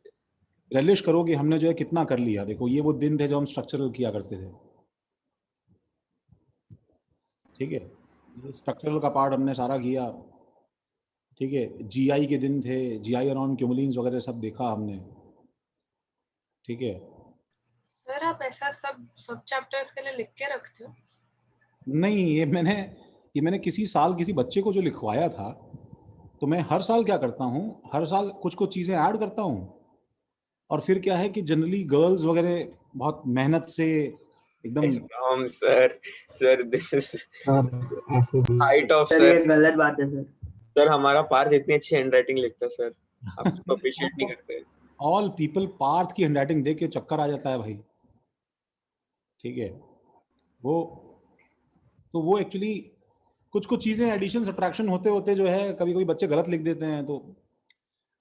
रियलाइज करो कि हमने जो है कितना कर लिया। देखो ये वो दिन थे जब हम स्ट्रक्चरल किया करते थे, ठीक है। स्ट्रक्चरल का पार्ट हमने सारा किया, ठीक है। जीआई के दिन थे, जीआई अराउंड क्यूमुलिन्स वगैरह सब देखा हमने, ठीक है। सर आप ऐसा सब चैप्टर्स के लिए लिख के रखते हो? नहीं ये मैंने किसी साल किसी बच्चे को जो लिखवाया था, तो मैं हर साल क्या करता हूँ, हर साल कुछ कुछ चीज़ें ऐड करता हूँ, और फिर क्या है कि जनरली गर्ल्स वगैरह बहुत मेहनत से एकदम sir this is height of sir ये सर। गलत बात है सर। सर हमारा पार्थ इतनी अच्छी हैंडराइटिंग लिखता है सर, आप उसको अप्रिशिएट नहीं करते। ऑल पीपल पार्थ की हैंडराइटिंग देख के चक्कर आ जाता है भाई, ठीक है। वो एक्चुअली कुछ कुछ चीज़ें एडिशन सब्ट्रैक्शन होते होते जो है कभी कभी बच्चे गलत लिख देते हैं, तो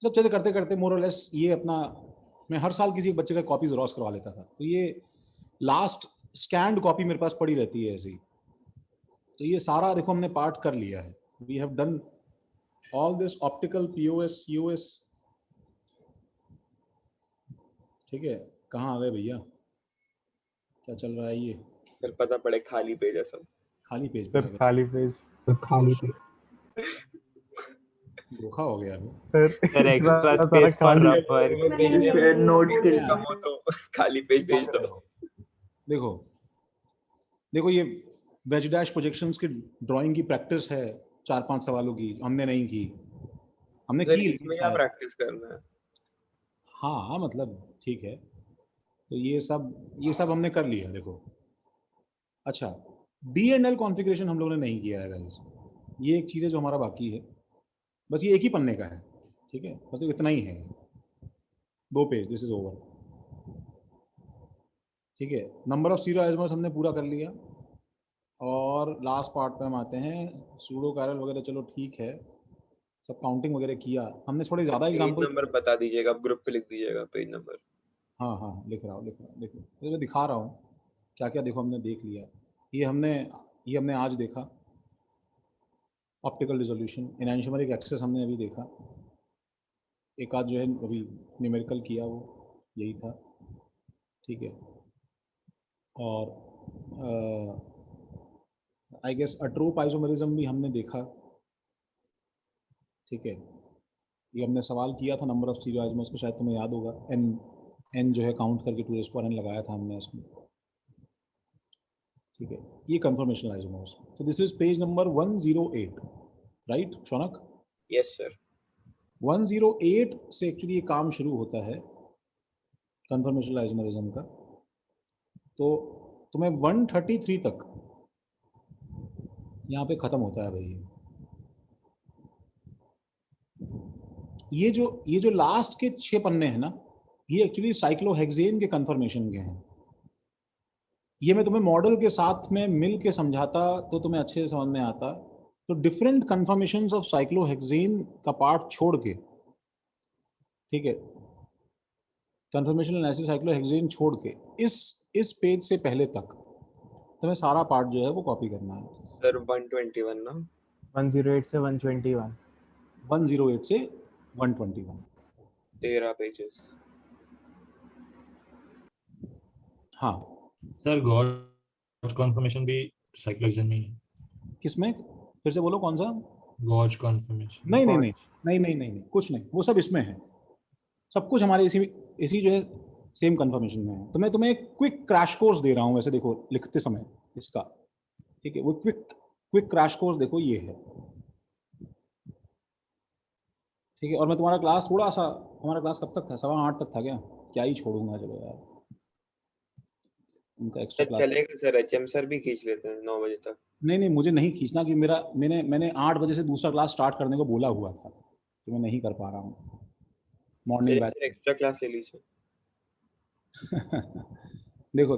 सब चीज़ें करते करते मोर और लेस ये अपना, मैं हर साल किसी बच्चे का कॉपी ज़ेरॉक्स करवा लेता था, तो ये लास्ट स्कैंड कॉपी मेरे पास पड़ी रहती है ऐसी। तो ये सारा देखो हमने पार्ट कर लिया है, we have done all this optical POS COS, ठीक है। कहाँ आ गए भैया, क्या चल रहा है ये? सर पता पड़े खाली पेज है सब। खाली पेज सर खाली पेज। खाली पेज धोखा हो गया अभी। सर एक्स्ट्रा स्पेस फॉर रफर। नोट्स के कम हो तो खाली पेज भेज दो। देखो देखो ये वेज डैश प्रोजेक्शंस की ड्राइंग की प्रैक्टिस है 4-5 सवालों की, हमने नहीं की, हमने सर की इसमें लेकिन क्या शायद। प्रैक्टिस करना है? हाँ मतलब ठीक है, तो ये सब हमने कर लिया देखो। अच्छा, D&L कॉन्फ़िगरेशन हम लोगों ने नहीं किया है गाइस, ये एक चीज़ है जो हमारा बाकी है, बस ये एक ही पन्ने का है, ठीक है, बस तो इतना ही है, 2 पेज, दिस इज ओवर, ठीक है। नंबर ऑफ स्टीरियो आइसोमर्स हमने पूरा कर लिया, और लास्ट पार्ट पे हम आते हैं, सूडो कैरल वगैरह चलो ठीक है, सब काउंटिंग वगैरह किया हमने, थोड़े ज़्यादा पेज एग्जाम्पल। नंबर बता दीजिएगा, आप ग्रुप पे लिख दीजिएगा पेज नंबर। हाँ हाँ लिख रहा हूँ, देखो मैं दिखा रहा हूँ क्या क्या, देखो हमने देख लिया, ये हमने आज देखा, ऑप्टिकल रिजोल्यूशन, एनान्शियोमेरिक एक्सेस हमने अभी देखा, एक आध जो है अभी न्यूमेरिकल किया वो यही था, ठीक है। और आई गेस अट्रोप आइसोमेरिज्म भी हमने देखा, ठीक है। ये हमने सवाल किया था नंबर ऑफ स्टीरियो आइसोमर्स को, शायद तुम्हें याद होगा, एन जो है काउंट करके 2n लगाया था हमने इसमें, ठीक है। ये conformation isomers, so this is page number 108, right Shaunak? Yes sir. 108 से एक्चुअली ये काम शुरू होता है कंफर्मेशन आइसोमरिज्म का, तो तुम्हें 133 तक यहाँ पे ख़त्म होता है भाई। ये जो लास्ट के 6 पन्ने हैं ना, ये एक्चुअली साइक्लोहेक्सेन के कंफर्मेशन के हैं। ये मैं तुम्हें मॉडल के साथ में मिल के समझाता तो तुम्हें अच्छे से समझ में आता। तो डिफरेंट कंफर्मेशंस ऑफ साइक्लोहेक्सेन का पार्ट छोड़ के, ठीक है, कंफर्मेशन एनालिसिस साइक्लोहेक्सेन छोड़ के इस पेज से पहले तक तुम्हें सारा पार्ट जो है वो कॉपी करना है। सर 121 ना? 108 से 121। 108 से 121, 13 पेजेस। हाँ सर गॉज कन्फर्मेशन भी साइक्लोहेक्सेन में ही है। किसमें? फिर से बोलो कौन सा? Gauche conformation. नहीं, कुछ नहीं, वो सब इसमें है, सब कुछ हमारे इसी जो है सेम कंफर्मेशन में है। तो मैं तुम्हें एक क्विक क्रैश कोर्स दे रहा हूँ वैसे, देखो लिखते समय इसका, ठीक है, वो क्विक क्रैश कोर्स देखो ये है, ठीक है। और मैं तुम्हारा क्लास थोड़ा सा, हमारा क्लास कब तक था? 8:15 तक था क्या ही छोड़ूंगा, चलो यार उनका एक्स्ट्रा क्लास चलेगा सर, एचएम सर भी खींच लेते हैं 9 बजे तक। नहीं मुझे नहीं खींचना, कि मैंने 8 बजे से दूसरा क्लास स्टार्ट करने को बोला हुआ था, तो मैं नहीं कर पा रहा हूँ मॉर्निंग बैच। एक्स्ट्रा क्लास ले लीजिए। देखो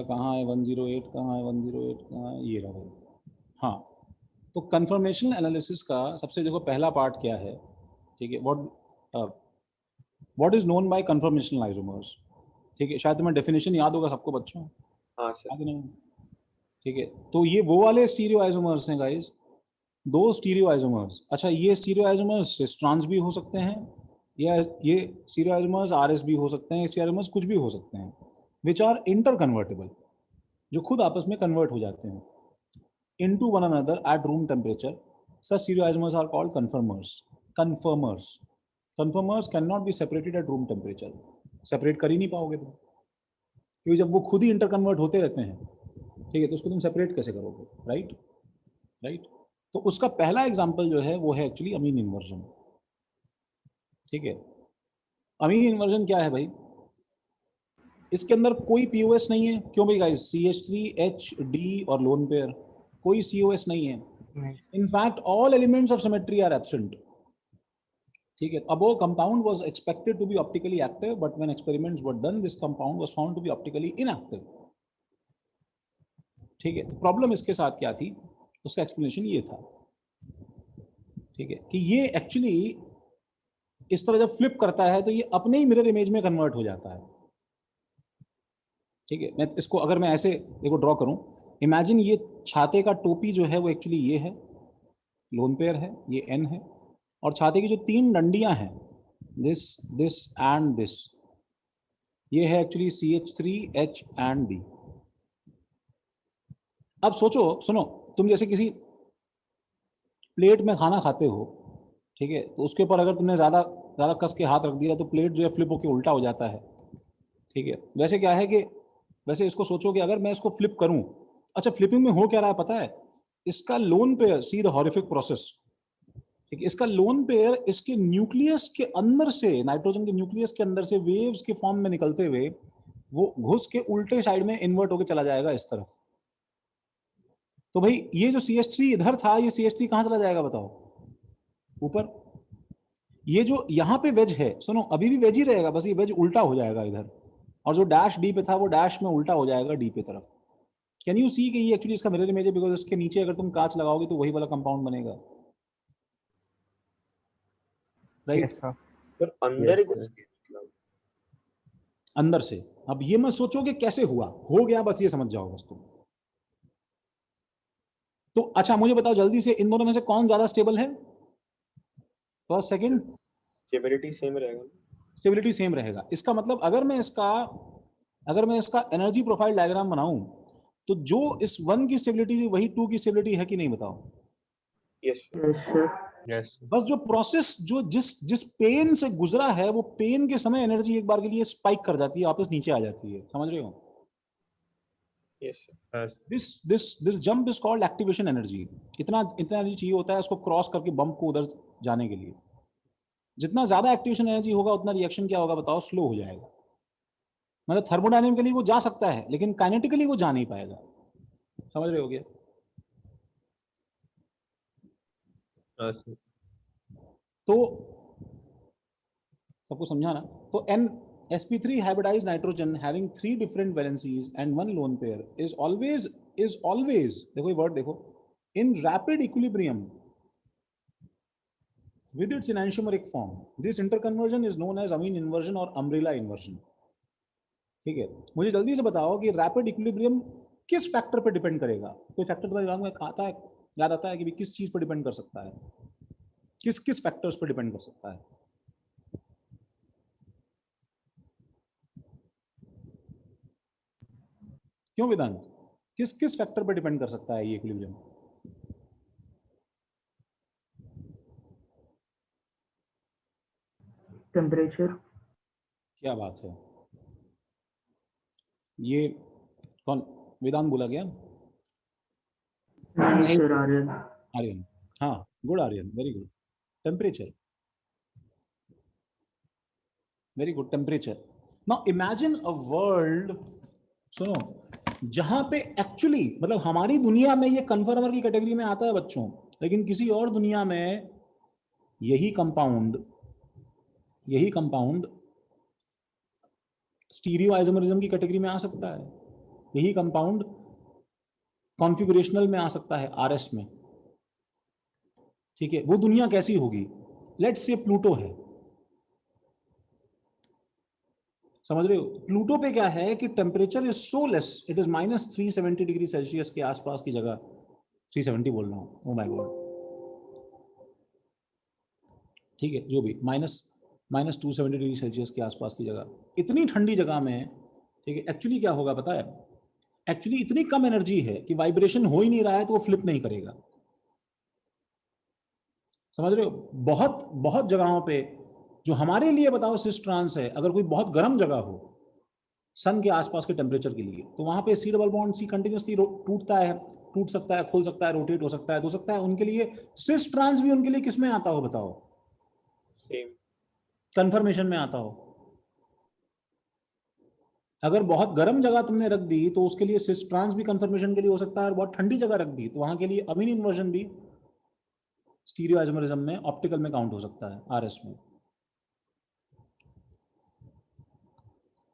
कहाँ है 108, कहाँ है 108, कहाँ है, ये रहा भाई। हाँ, तो कंफर्मेशन एनालिसिस का सबसे देखो पहला पार्ट क्या है, ठीक है, what is known by conformational isomers, ठीक है। शायद तुम्हें डेफिनेशन याद होगा सबको बच्चों, हाँ सर। याद नहीं? ठीक है, तो ये वो वाले स्टीरियो आइसोमर्स हैं गाइस, 2 स्टीरियो आइसोमर्स। अच्छा, ये स्टीरियो आइसोमर्स सिस्ट्रॉन्स भी हो सकते हैं, या ये स्टीरियो आइसोमर्स आरएस भी हो सकते हैं, स्टीरियो आइसोमर्स कुछ भी हो सकते हैं, विच आर इंटर कन्वर्टेबल, जो खुद आपस में कन्वर्ट हो जाते हैं into one another at room temperature. Such stereoisomers are called conformers. Conformers cannot be separated at room temperature. Separate कर ही नहीं पाओगे तुम, क्योंकि जब वो खुद ही इंटर कन्वर्ट होते रहते हैं, ठीक है, तो उसको तुम सेपरेट कैसे करोगे? राइट। तो उसका पहला एग्जांपल जो है वो है एक्चुअली अमीन इन्वर्जन, ठीक है। अमीन इन्वर्जन क्या है भाई? इसके अंदर कोई पीओएस नहीं है, क्यों भाई गाइस? CH3HD और लोन पेयर, कोई COS नहीं है। In fact all elements of symmetry are absent, ठीक है। अब वो compound was expected to be optically active, but when experiments were done this compound was found to be optically inactive, ठीक है। तो प्रॉब्लम इसके साथ क्या थी, उसका एक्सप्लेनेशन ये था, ठीक है, कि ये एक्चुअली इस तरह जब फ्लिप करता है तो ये अपने ही मिरर इमेज में कन्वर्ट हो जाता है, ठीक है। मैं इसको अगर मैं ऐसे देखो ड्रॉ करूं, इमेजिन ये छाते का टोपी जो है वो एक्चुअली ये है, लोन पेयर है, ये N है, और छाते की जो 3 डंडियां हैं, दिस एंड दिस, ये है एक्चुअली CH3H एंड D। अब सोचो, सुनो, तुम जैसे किसी प्लेट में खाना खाते हो, ठीक है, तो उसके ऊपर अगर तुमने ज़्यादा कस के हाथ रख दिया तो प्लेट जो है फ्लिप होकर उल्टा हो जाता है, ठीक है। वैसे क्या है कि वैसे इसको सोचो कि अगर मैं इसको फ्लिप करूं, अच्छा फ्लिपिंग में हो क्या रहा है पता है, इसका lone pair, see the horrific process, ठीक है, इसका लोन पेयर इसके न्यूक्लियस के अंदर से, नाइट्रोजन के न्यूक्लियस के अंदर से वेव्स के फॉर्म में निकलते हुए वो घुस के उल्टे साइड में इन्वर्ट होकर चला जाएगा इस तरफ। तो भाई ये जो CH3 इधर था, ये CH3 कहां चला जाएगा बताओ, ऊपर। ये जो यहाँ पे वेज है, सुनो अभी भी वेज ही रहेगा, बस ये वेज उल्टा हो जाएगा इधर, और जो डैश डी पे था वो डैश में उल्टा हो जाएगा डी पे तरफ। कैन यू सी कि ये एक्चुअली इसका मिरर इमेज है, बिकॉज इसके नीचे अगर तुम कांच लगाओगे तो वही वाला कंपाउंड बनेगा, राइट? Yes sir. पर अंदर Yes, कुछ sir. अंदर से। अब ये मत सोचो कि कैसे हुआ, हो गया, बस ये समझ जाओ बस तुम। तो अच्छा मुझे बताओ जल्दी से, इन दोनों में से कौन ज्यादा स्टेबल है, फर्स्ट सेकंड? स्टेबिलिटी सेम रहेगा। स्टेबिलिटी सेम रहेगा। इसका मतलब अगर मैं इसका एनर्जी प्रोफाइल डायग्राम बनाऊं तो जो इस 1 की स्टेबिलिटी वही 2 की स्टेबिलिटी है कि नहीं बताओ? Yes Yes, sir. Yes. बस जो प्रोसेस जो जिस पेन से गुजरा है वो पेन के समय एनर्जी एक बार के लिए स्पाइक कर जाती है, वापस नीचे आ जाती है, समझ रहे हो? Yes Yes. This jump is called activation energy. इतना एनर्जी चाहिए होता है उसको क्रॉस करके बम्प को उधर जाने के लिए। जितना ज्यादा एक्टिवेशन एनर्जी होगा उतना रिएक्शन क्या होगा बताओ, स्लो हो जाएगा। मतलब थर्मोडायनेमिकली वो जा सकता है लेकिन काइनेटिकली वो जा नहीं पाएगा, समझ रहे हो क्या? Yes. तो सबको समझा ना? तो sp3 hybridized nitrogen having 3 different valencies and 1 lone pair is always देखो ये वर्ड देखो, in rapid equilibrium with its enantiomeric form. This interconversion is known as amine inversion or umbrella inversion. ठीक है, मुझे जल्दी से बताओ कि रैपिड इक्विलिब्रियम किस फैक्टर पर डिपेंड करेगा? कोई फैक्टर तुम्हारे दिमाग में आता है, याद आता है कि किस चीज पर डिपेंड कर सकता है, किस फैक्टर्स पर डिपेंड कर सकता है? क्यों वेदांत, किस फैक्टर पर डिपेंड कर सकता है ये इक्विलिब्रियम? Temperature. क्या बात है, ये कौन वेदांत बोला गया? नहीं sir, Aryan. आर्यन, हाँ good Aryan, very good. Temperature, very good, temperature. Now imagine a world, सुनो, जहां पे एक्चुअली मतलब हमारी दुनिया में ये कन्फर्मर की कैटेगरी में आता है बच्चों, लेकिन किसी और दुनिया में यही कंपाउंड स्टीरियो आइसोमरिज्म की कैटेगरी में आ सकता है, यही कंपाउंड कॉन्फ़िगरेशनल में आ सकता है, RS में। ठीक है, वो दुनिया कैसी होगी? लेट्स से प्लूटो है, समझ रहे हो? प्लूटो पे क्या है कि temperature is so less, it is -370 degree Celsius के आसपास की जगह, 370 बोल रहा हूँ, ओ माय गॉड, ठीक है, जो भी -270 डिग्री सेल्सियस के आसपास की जगह, इतनी ठंडी जगह में, ठीक है, एक्चुअली क्या होगा पता है? एक्चुअली इतनी कम एनर्जी है कि वाइब्रेशन हो ही नहीं रहा है तो वो फ्लिप नहीं करेगा, समझ रहे हो? बहुत जगहों पे जो हमारे लिए बताओ सिस ट्रांस है, अगर कोई बहुत गर्म जगह हो सन के आसपास के टेम्परेचर के लिए, तो वहां पे C double bond C continuously टूट सकता है, खुल सकता है, रोटेट हो सकता है, उनके लिए सिस ट्रांस भी उनके लिए किस में आता हो बताओ? सेम कंफर्मेशन में आता हो। अगर बहुत गर्म जगह तुमने रख दी तो उसके लिए सिस ट्रांस भी कंफर्मेशन के लिए हो सकता है, और बहुत ठंडी जगह रख दी तो वहां के लिए अमीन इन्वर्जन भी स्टीरियो आइसोमरिज्म में ऑप्टिकल में काउंट हो सकता है, RS में।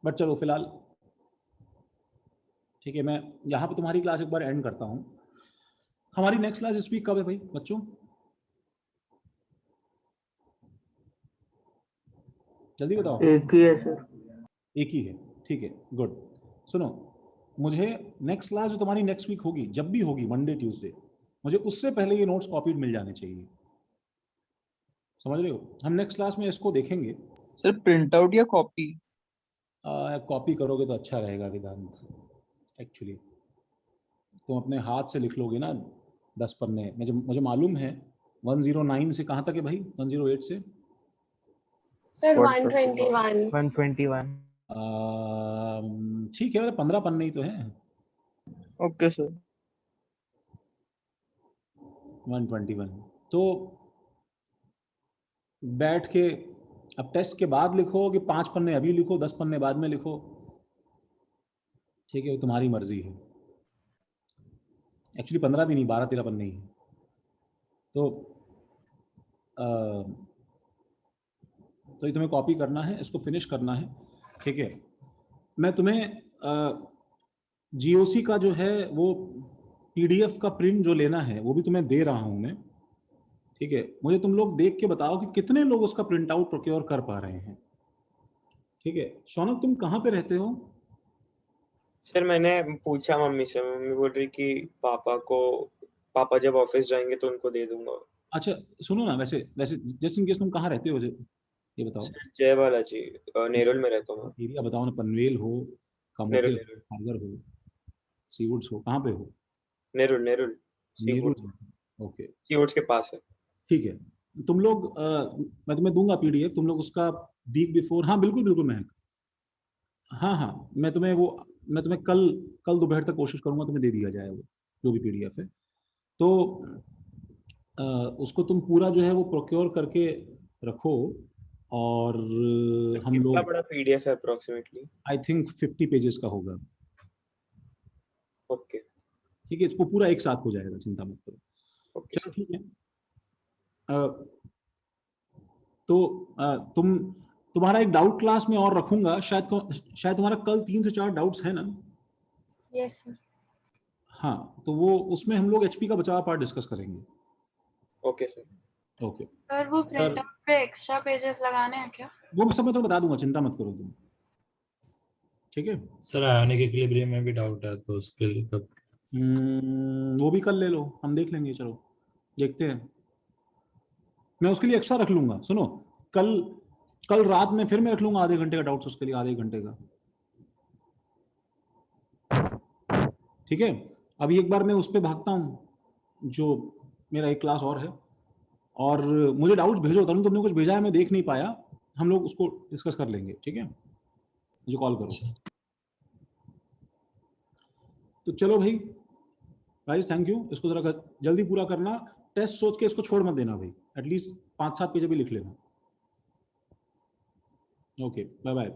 बट चलो फिलहाल ठीक है, मैं यहाँ पे तुम्हारी क्लास एक बार एंड करता हूँ। हमारी नेक्स्ट क्लास इस वीक कब है भाई बच्चों? जल्दी बताओ। एक ही है सर। एक ही है, ठीक है, गुड। सुनो, मुझे नेक्स्ट क्लास जो तुम्हारी नेक्स्ट वीक होगी, जब भी होगी, मंडे ट्यूसडे, मुझे उससे पहले ये नोट्स कॉपीड मिल जाने चाहिए, समझ रहे हो? हम नेक्स्ट क्लास में इसको देखेंगे। सर प्रिंट आउट या कॉपी? कॉपी करोगे तो अच्छा रहेगा वेदांत, एक्चुअली तुम अपने हाथ से लिख लोगे ना 10 पन्ने, मुझे मालूम है 109 से कहाँ तक है भाई? 108 से सर 121। ठीक है, 15 पन्ने ही तो है। Okay sir. 121। तो बैठ के अब टेस्ट के बाद लिखो कि 5 पन्ने अभी लिखो, 10 पन्ने बाद में लिखो, ठीक है, तुम्हारी मर्जी है। एक्चुअली 15 भी नहीं, 12-13 पन्ने ही है। तो ये तुम्हें कॉपी करना है, इसको फिनिश करना है, ठीक है। मैं तुम्हें जीओसी का जो है वो पीडीएफ का प्रिंट जो लेना है वो भी तुम्हें दे रहा हूं मैं, ठीक है। मुझे तुम लोग देख के बताओ कि कितने लोग उसका प्रिंट आउट प्रोक्योर कर पा रहे हैं, ठीक है। शौनक, तुम कहाँ पे रहते हो? सर मैंने पूछा मम्मी से, मम्मी बोल रही कि पापा जब ऑफिस जाएंगे तो उनको दे दूंगा। अच्छा सुनो ना, वैसे वैसे जस्ट इन केस तुम कहाँ रहते हो ये बताओ। सर जय बालाजी, नेरुल में रहता हूँ मैं। एरिया बताओ ना, पनवेल हो, कामोटे नेरुल हो, सागर हो, सीवुड्स हो, कहाँ पे हो? नेरुल नेरुल, ओके, सीवुड्स के पास है। ठीक है। तुम लोग मैं तुम्हें दूंगा पीडीएफ, तुम लोग उसका वीक बिफोर, हाँ बिल्कुल बिल्कुल महक, हाँ मैं तुम्हें कल दोपहर तक कोशिश करूंगा तुम्हें दे दिया जाए वो जो भी पीडीएफ है। तो उसको तुम पूरा जो है वो प्रोक्योर करके रखो, और हम कितना लोग, बड़ा पीडीएफ है अप्रोक्सीमेटली? आई थिंक 50 पेजेस का होगा। ओके ठीक है, इसको पूरा एक साथ हो जाएगा, चिंता मत करो। ओके चलो ठीक है। तो तुम्हारा एक डाउट क्लास में और रखूंगा, शायद तुम्हारा कल 3 से 4 डाउट्स है ना? Yes sir. हाँ, तो वो उसमें हम लोग एचपी का बचाव पार्ट डिस्कस करेंगे। Okay sir. ओके सर वो प्रिंट आउट पे एक्स्ट्रा पेजेस लगाने हैं क्या? वो सब मैं तो बता दूंगा, चिंता मत करो तुम, ठीक है। सर आने के इक्विलिब्रियम में भी डाउट है, तो उसके लिए कब? वो भी कल ले लो, हम देख लेंगे, चलो देखते हैं। मैं उसके लिए एक्स्ट्रा रख लूंगा, सुनो, कल रात में फिर मैं रख लूंगा आधे घंटे का डाउट्स उसके लिए, आधे घंटे का, ठीक है। अभी एक बार मैं उस पर भागता हूँ, जो मेरा एक क्लास और है, और मुझे डाउट्स भेजो, तरुण तुमने कुछ भेजा है मैं देख नहीं पाया, हम लोग उसको डिस्कस कर लेंगे, ठीक है, मुझे कॉल करो। तो चलो भाई थैंक यू, इसको जरा जल्दी पूरा करना, टेस्ट सोच के इसको छोड़ मत देना भाई, एटलीस्ट 5-7 पेज भी लिख लेना। Okay, bye bye.